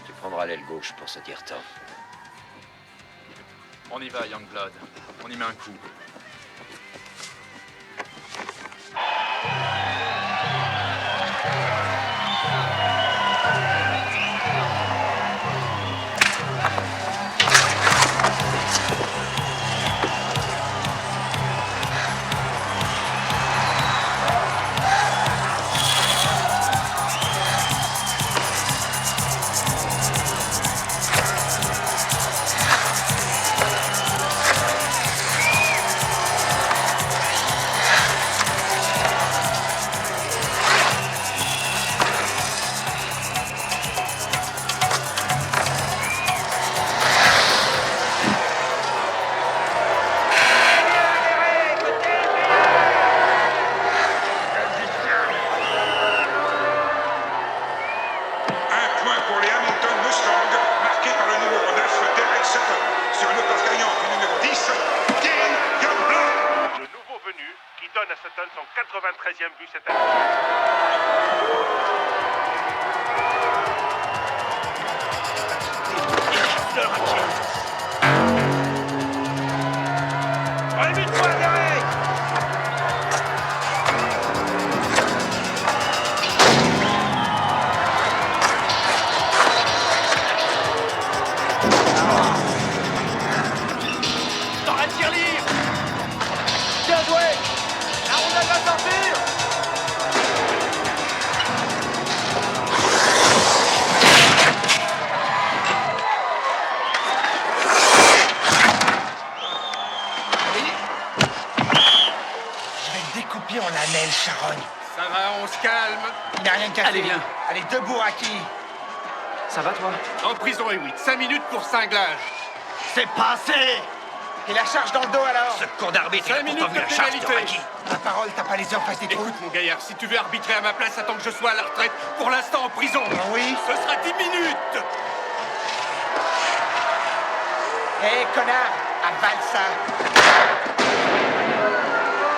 tu prendras l'aile gauche pour ce tire-temps. On y va, Youngblood. On y met un coup. Son 93e but cette année. Dans un tir libre. Bien joué. La rondelle va sortir. Je vais le découper en lamelles, Charogne. Ça va, on se calme. Il n'a rien cassé. Allez, viens. Allez, debout, Raki. Ça va, toi? En prison, Hewitt. 5 minutes pour cinglage. C'est passé. Et la charge dans le dos, alors? Ce con d'arbitre, il a 5 minutes pourtant vu de la charge de pénalité. Raki. Ma parole, t'as pas les yeux en face des trous. Écoute, mon gaillard, si tu veux arbitrer à ma place, attends que je sois à la retraite. Pour l'instant, en prison. Oui. Ce sera 10 minutes. Hé, connard, avale ça.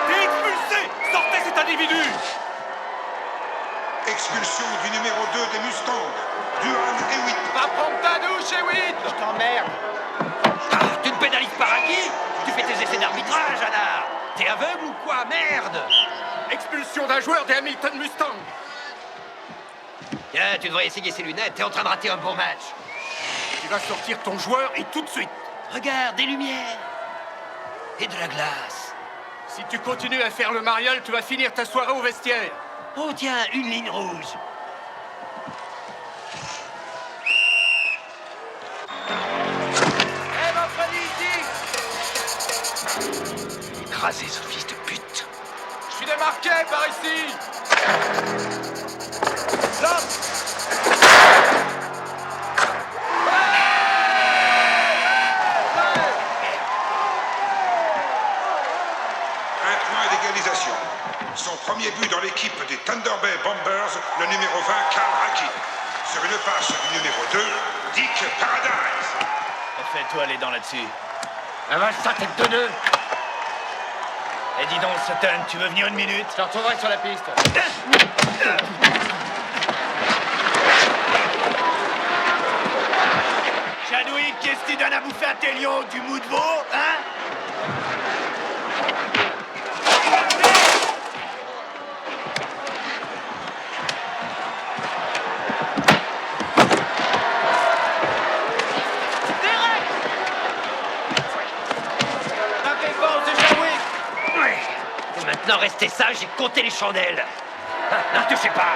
T'es expulsé. Sortez cet individu. Expulsion du numéro 2 des Mustangs, Duran Hewitt. Va prendre ta douche, Hewitt. Je t'emmerde. Tu ne pénalises pas Raki? Tu fais tes essais d'arbitrage, Anna. T'es aveugle ou quoi? Merde. Expulsion d'un joueur des Hamilton Mustang. Tiens, tu devrais essayer ses lunettes. T'es en train de rater un bon match. Tu vas sortir ton joueur et tout de suite. Regarde, des lumières. Et de la glace. Si tu continues à faire le mariole, tu vas finir ta soirée au vestiaire. Oh tiens, une ligne rouge. Eh, mon Freddy, ici. Écrasez ce fils de pute. Je suis démarqué par ici. Stop. Un point d'égalisation. Son premier but dans l'équipe des Thunder Bay Bombers, le numéro 20, Karl Raki. Sur une passe du numéro 2, Dick Paradise. Fais-toi les dents là-dessus. Avale sa tête de nœud. Et dis donc, Sutton, tu veux venir une minute? Je te retrouverai sur la piste. Chadwick, qu'est-ce que tu donnes à bouffer à tes lions? Du mou de veau, hein? Maintenant, restez sage et comptez les chandelles. Ne touchez pas.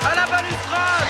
À la balustrade!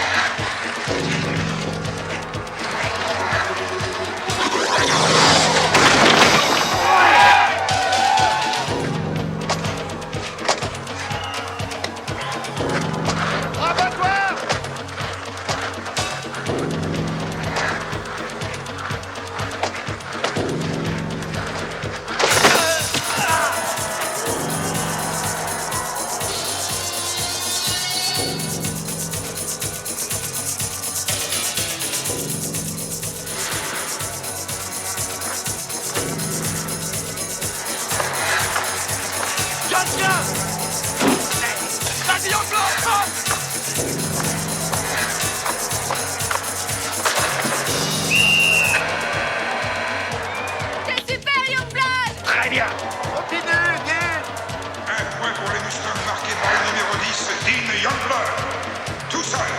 tiens! Vas-y, Youngblood! C'est super, Youngblood! Très bien! Continue, Dean! Un point pour les Mustangs marqué par le numéro 10, Dean Youngblood. Tout seul.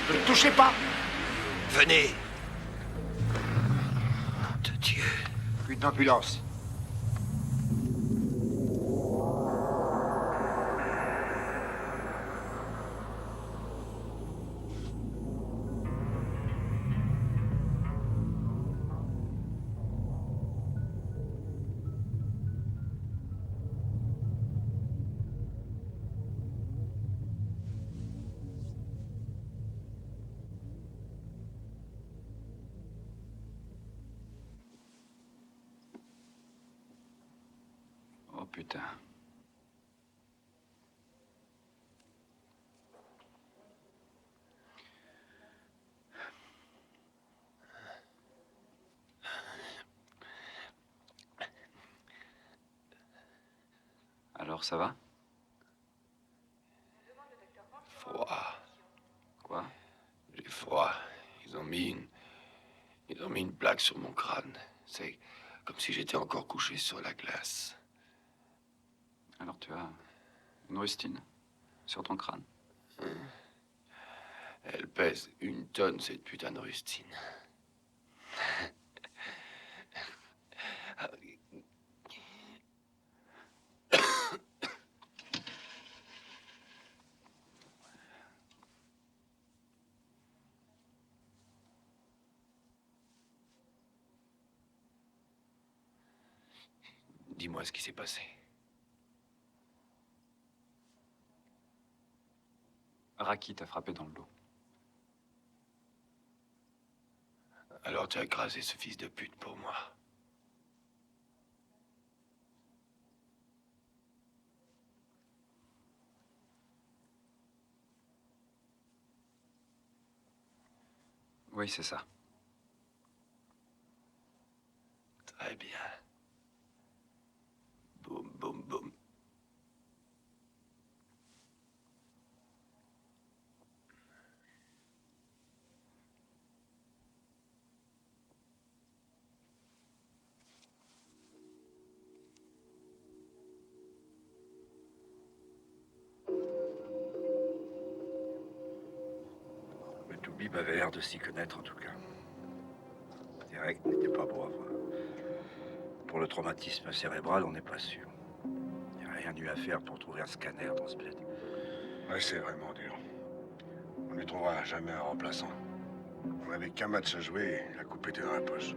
Ne le touchez pas! Venez. De Dieu. Une ambulance. Oh putain. Alors, ça va? Froid. Quoi? J'ai froid. Ils ont mis une plaque sur mon crâne. C'est comme si j'étais encore couché sur la glace. Alors, tu as une rustine sur ton crâne? Elle pèse 1 tonne, cette putain de rustine. Dis-moi ce qui s'est passé. Raki t'a frappé dans le dos. Alors tu as écrasé ce fils de pute pour moi. Oui, c'est ça. Très bien. Boum, boum, boum. Le Toubib avait l'air de s'y connaître, en tout cas. Derek n'était pas beau à voir. Pour le traumatisme cérébral, on n'est pas sûr. Il n'y a rien eu à faire pour trouver un scanner dans ce bled. Ouais, c'est vraiment dur. On ne lui trouvera jamais un remplaçant. On n'avait qu'un match à jouer et la coupe était dans la poche.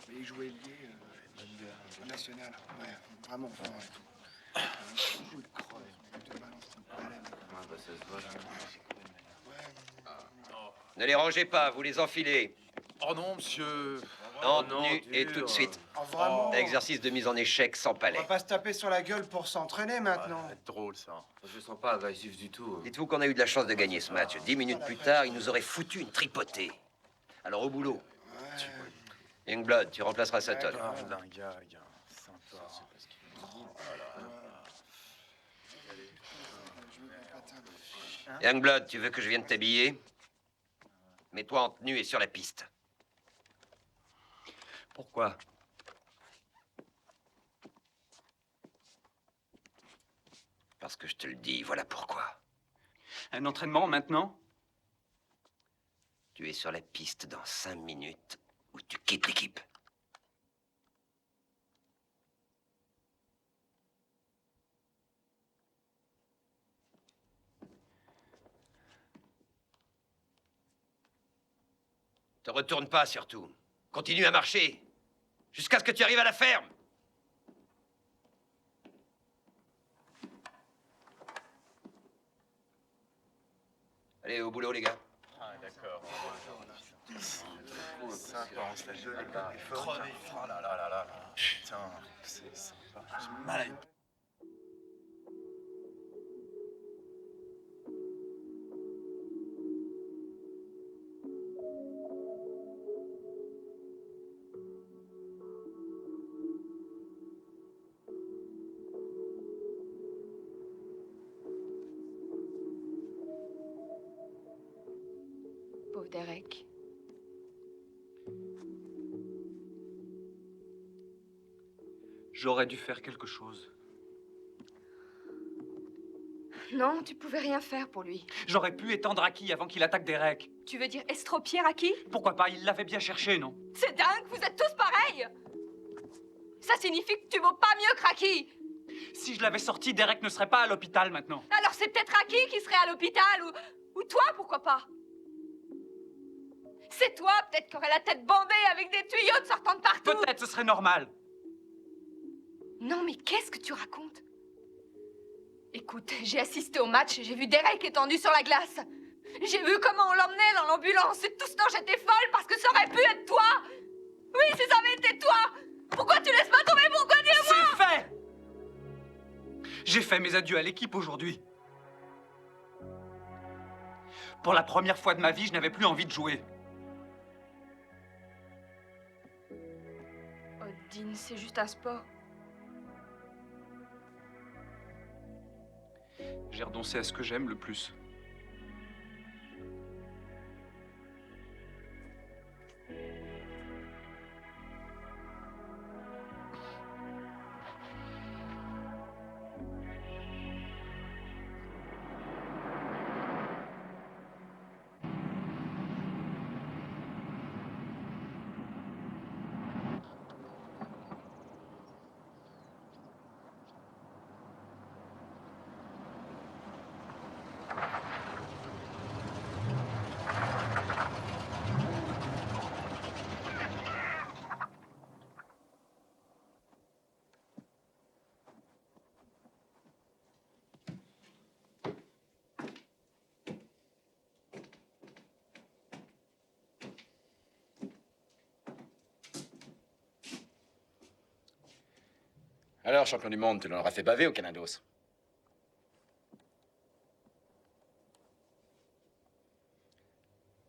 Mais il jouait lié national. Ouais, vraiment fort et tout. Un coup de creuse, de balance, Ne les rangez pas, vous les enfilez. Oh non, monsieur. En tenue et tout de suite. Oh, vraiment? Exercice de mise en échec sans On palais. va pas se taper sur la gueule pour s'entraîner maintenant. Drôle, ça. Je sens pas agressif du tout. Dites-vous qu'on a eu de la chance de gagner ce match. 10 minutes plus tard, il nous aurait foutu une tripotée. Alors au boulot. Youngblood, tu remplaceras Sutton. Un gars. Sympa. Youngblood, tu veux que je vienne t'habiller? Mets-toi en tenue et sur la piste. Pourquoi? Parce que je te le dis, voilà pourquoi. Un entraînement maintenant? Tu es sur la piste dans 5 minutes ou tu quittes l'équipe. Te retourne pas surtout. Continue à marcher. Jusqu'à ce que tu arrives à la ferme. Allez, au boulot, les gars. Ah, d'accord. Ça, on se la joue, les gars. Crevé. Oh là là là là. Putain, c'est sympa. J'ai mal à une... Pauvre Derek. J'aurais dû faire quelque chose. Non, tu pouvais rien faire pour lui. J'aurais pu étendre Raki avant qu'il attaque Derek. Tu veux dire estropier Raki? Pourquoi pas? Il l'avait bien cherché, non? C'est dingue, vous êtes tous pareils! Ça signifie que tu vaux pas mieux que Raki! Si je l'avais sorti, Derek ne serait pas à l'hôpital maintenant. Alors c'est peut-être Raki qui serait à l'hôpital, ou toi, pourquoi pas? C'est toi, peut-être, qui aurais la tête bandée avec des tuyaux de sortant de partout! Peut-être, ce serait normal. Non, mais qu'est-ce que tu racontes? Écoute, j'ai assisté au match, j'ai vu Derek étendu sur la glace. J'ai vu comment on l'emmenait dans l'ambulance, et tout ce temps j'étais folle parce que ça aurait pu être toi! Oui, si ça avait été toi! Pourquoi tu laisses pas tomber mon gars, dis-moi! C'est fait! J'ai fait mes adieux à l'équipe aujourd'hui. Pour la première fois de ma vie, je n'avais plus envie de jouer. Oh, Dean, c'est juste un sport. J'ai renoncé à ce que j'aime le plus. Alors, champion du monde, tu l'auras fait baver au Canados.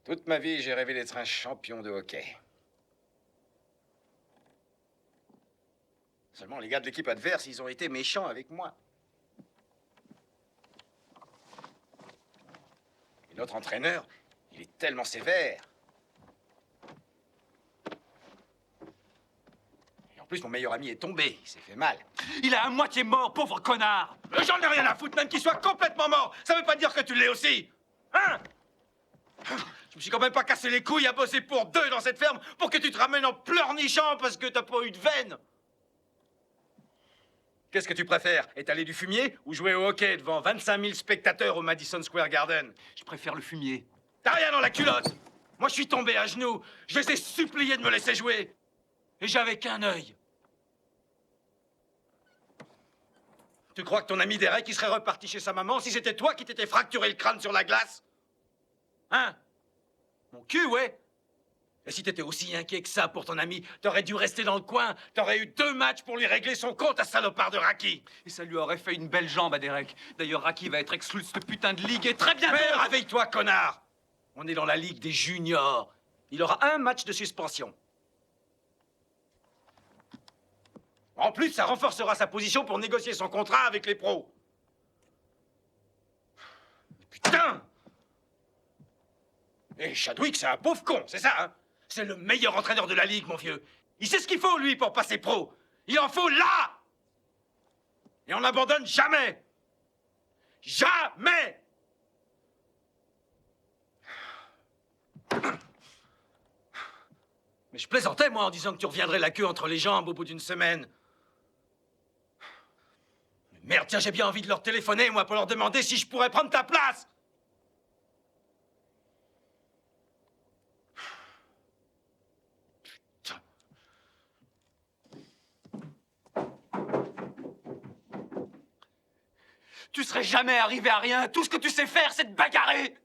Toute ma vie, j'ai rêvé d'être un champion de hockey. Seulement, les gars de l'équipe adverse, ils ont été méchants avec moi. Et notre entraîneur, il est tellement sévère. Et en plus, mon meilleur ami est tombé. Il s'est fait mal. Il est à moitié mort, pauvre connard! J'en ai rien à foutre, même qu'il soit complètement mort. Ça veut pas dire que tu l'es aussi. Hein? Je me suis quand même pas cassé les couilles à bosser pour 2 dans cette ferme pour que tu te ramènes en pleurnichant parce que t'as pas eu de veine. Qu'est-ce que tu préfères? Étaler du fumier ou jouer au hockey devant 25 000 spectateurs au Madison Square Garden? Je préfère le fumier. T'as rien dans la culotte! Moi, je suis tombé à genoux. Je les ai suppliés de me laisser jouer. Et j'avais qu'un œil. Tu crois que ton ami Derek, il serait reparti chez sa maman si c'était toi qui t'étais fracturé le crâne sur la glace? Hein? Mon cul, ouais? Et si t'étais aussi inquiet que ça pour ton ami, t'aurais dû rester dans le coin. T'aurais eu 2 matchs pour lui régler son compte à salopard de Raki. Et ça lui aurait fait une belle jambe à Derek. D'ailleurs, Raki va être exclu de cette putain de ligue et très bientôt... Mais réveille-toi, connard! On est dans la ligue des juniors. Il aura 1 match de suspension. En plus, ça renforcera sa position pour négocier son contrat avec les pros. Putain! Et Chadwick, c'est un pauvre con, c'est ça, hein? C'est le meilleur entraîneur de la ligue, mon vieux. Il sait ce qu'il faut, lui, pour passer pro. Il en faut là. Et on n'abandonne jamais. Jamais. Mais je plaisantais, moi, en disant que tu reviendrais la queue entre les jambes au bout d'une semaine. Mais merde, tiens, j'ai bien envie de leur téléphoner, moi, pour leur demander si je pourrais prendre ta place. Tu serais jamais arrivé à rien. Tout ce que tu sais faire, c'est de bagarrer.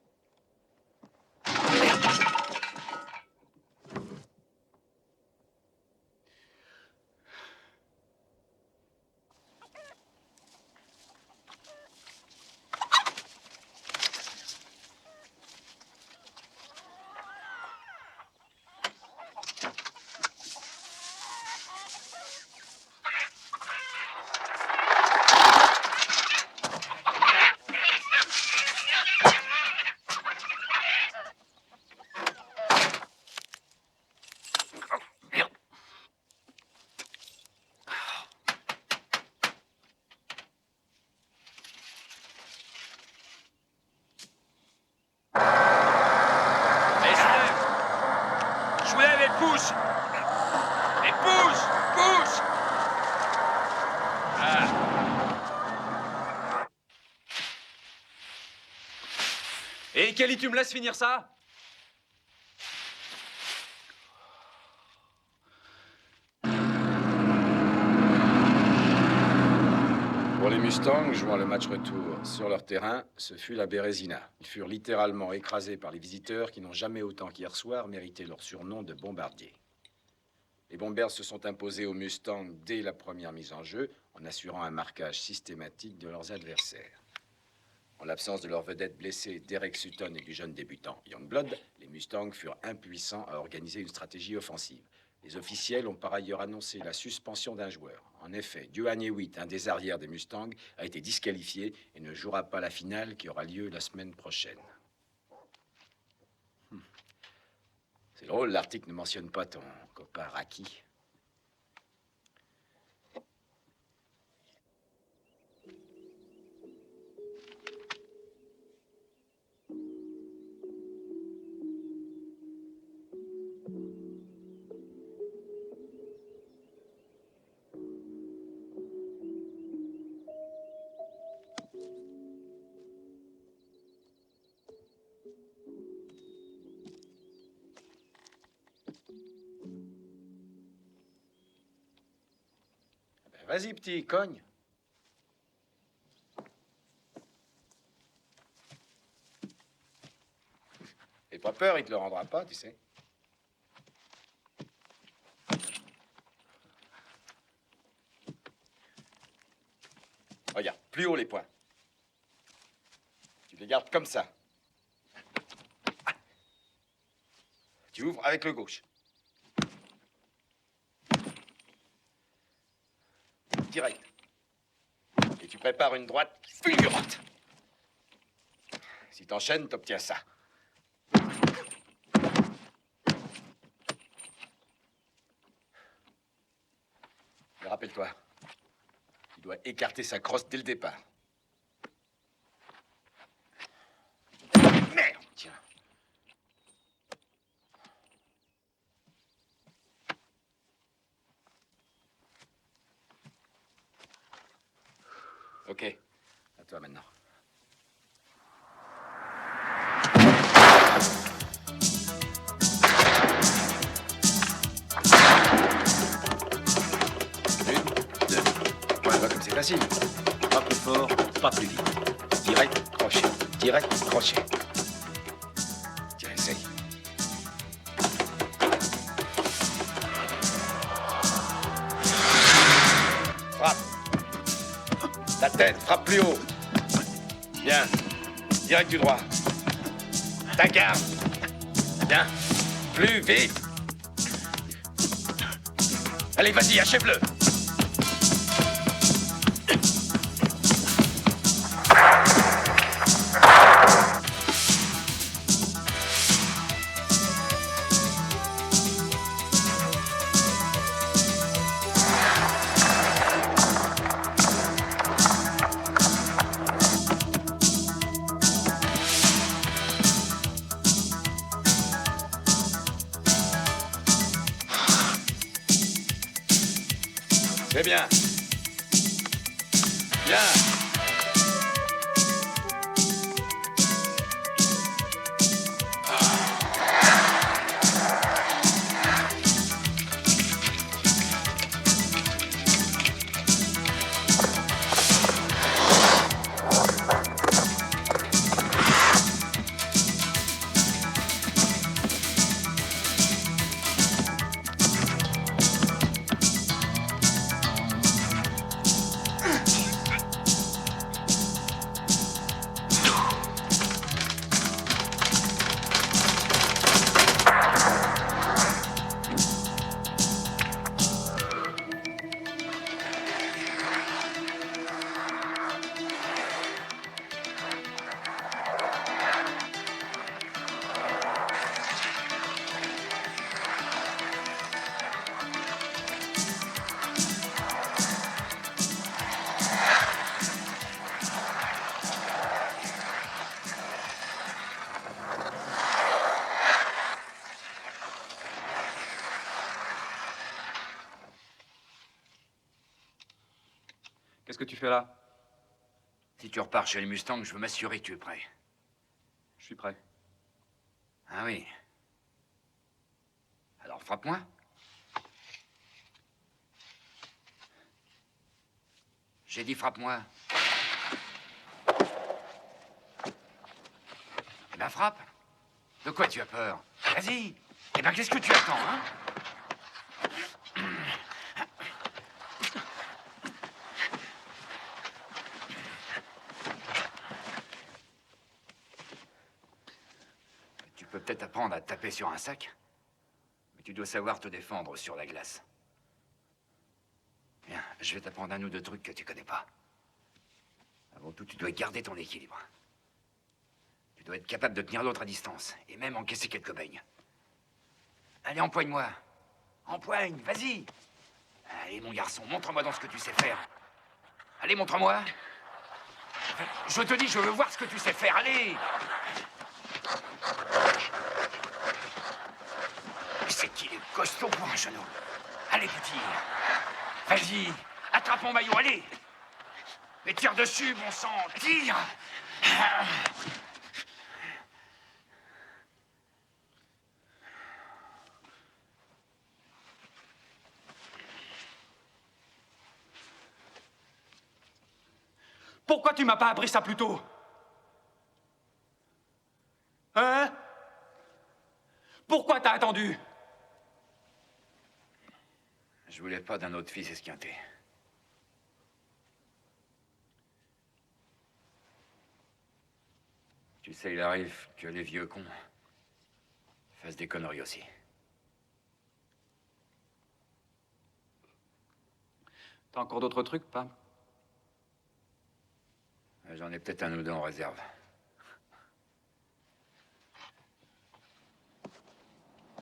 Et Kelly, tu me laisses finir ça? Pour les Mustangs, jouant le match retour sur leur terrain, ce fut la Bérésina. Ils furent littéralement écrasés par les visiteurs qui n'ont jamais autant qu'hier soir mérité leur surnom de bombardiers. Les Bombers se sont imposés aux Mustangs dès la première mise en jeu, en assurant un marquage systématique de leurs adversaires. En l'absence de leur vedette blessée Derek Sutton et du jeune débutant Youngblood, les Mustangs furent impuissants à organiser une stratégie offensive. Les officiels ont par ailleurs annoncé la suspension d'un joueur. En effet, Duane Hewitt, un des arrières des Mustangs, a été disqualifié et ne jouera pas la finale qui aura lieu la semaine prochaine. C'est drôle, l'article ne mentionne pas ton copain Raki. Vas-y, petit, cogne. N'aie pas peur, il te le rendra pas, tu sais. Regarde, plus haut les poings. Tu les gardes comme ça. Tu ouvres avec le gauche. Direct. Et tu prépares une droite fulgurante. Si t'enchaînes, t'obtiens ça. Mais rappelle-toi, tu dois écarter sa crosse dès le départ. Merde, tiens. Ok, à toi maintenant. Voilà, comme c'est facile. Pas plus fort, pas plus vite. Direct, crochet. Direct, crochet. Tiens, essaye. Frappe. La tête, frappe plus haut. Bien. Direct du droit. Ta garde. Bien. Plus vite. Allez, vas-y, achève-le. C'est bien. Bien. Qu'est-ce que tu fais là? Si tu repars chez les Mustangs, je veux m'assurer que tu es prêt. Je suis prêt. Ah oui. Alors frappe-moi. J'ai dit frappe-moi. Eh ben frappe. De quoi tu as peur? Vas-y. Eh ben qu'est-ce que tu attends, hein? Tu peux peut-être apprendre à taper sur un sac, mais tu dois savoir te défendre sur la glace. Bien, je vais t'apprendre un ou deux trucs que tu connais pas. Avant tout, tu dois garder ton équilibre. Tu dois être capable de tenir l'autre à distance, et même encaisser quelques beignes. Allez, empoigne-moi. Empoigne, vas-y. Allez, mon garçon, montre-moi donc ce que tu sais faire. Allez, montre-moi. Je te dis, je veux voir ce que tu sais faire, allez. C'est qu'il est costaud pour un genou. Allez, petit. Vas-y, attrape mon maillot, allez. Mais tire dessus, bon sang, tire. Pourquoi tu m'as pas appris ça plus tôt? Hein? Pourquoi t'as attendu? Je voulais pas d'un autre fils esquinté. Tu sais, il arrive que les vieux cons fassent des conneries aussi. T'as encore d'autres trucs, pas? J'en ai peut-être un ou deux en réserve.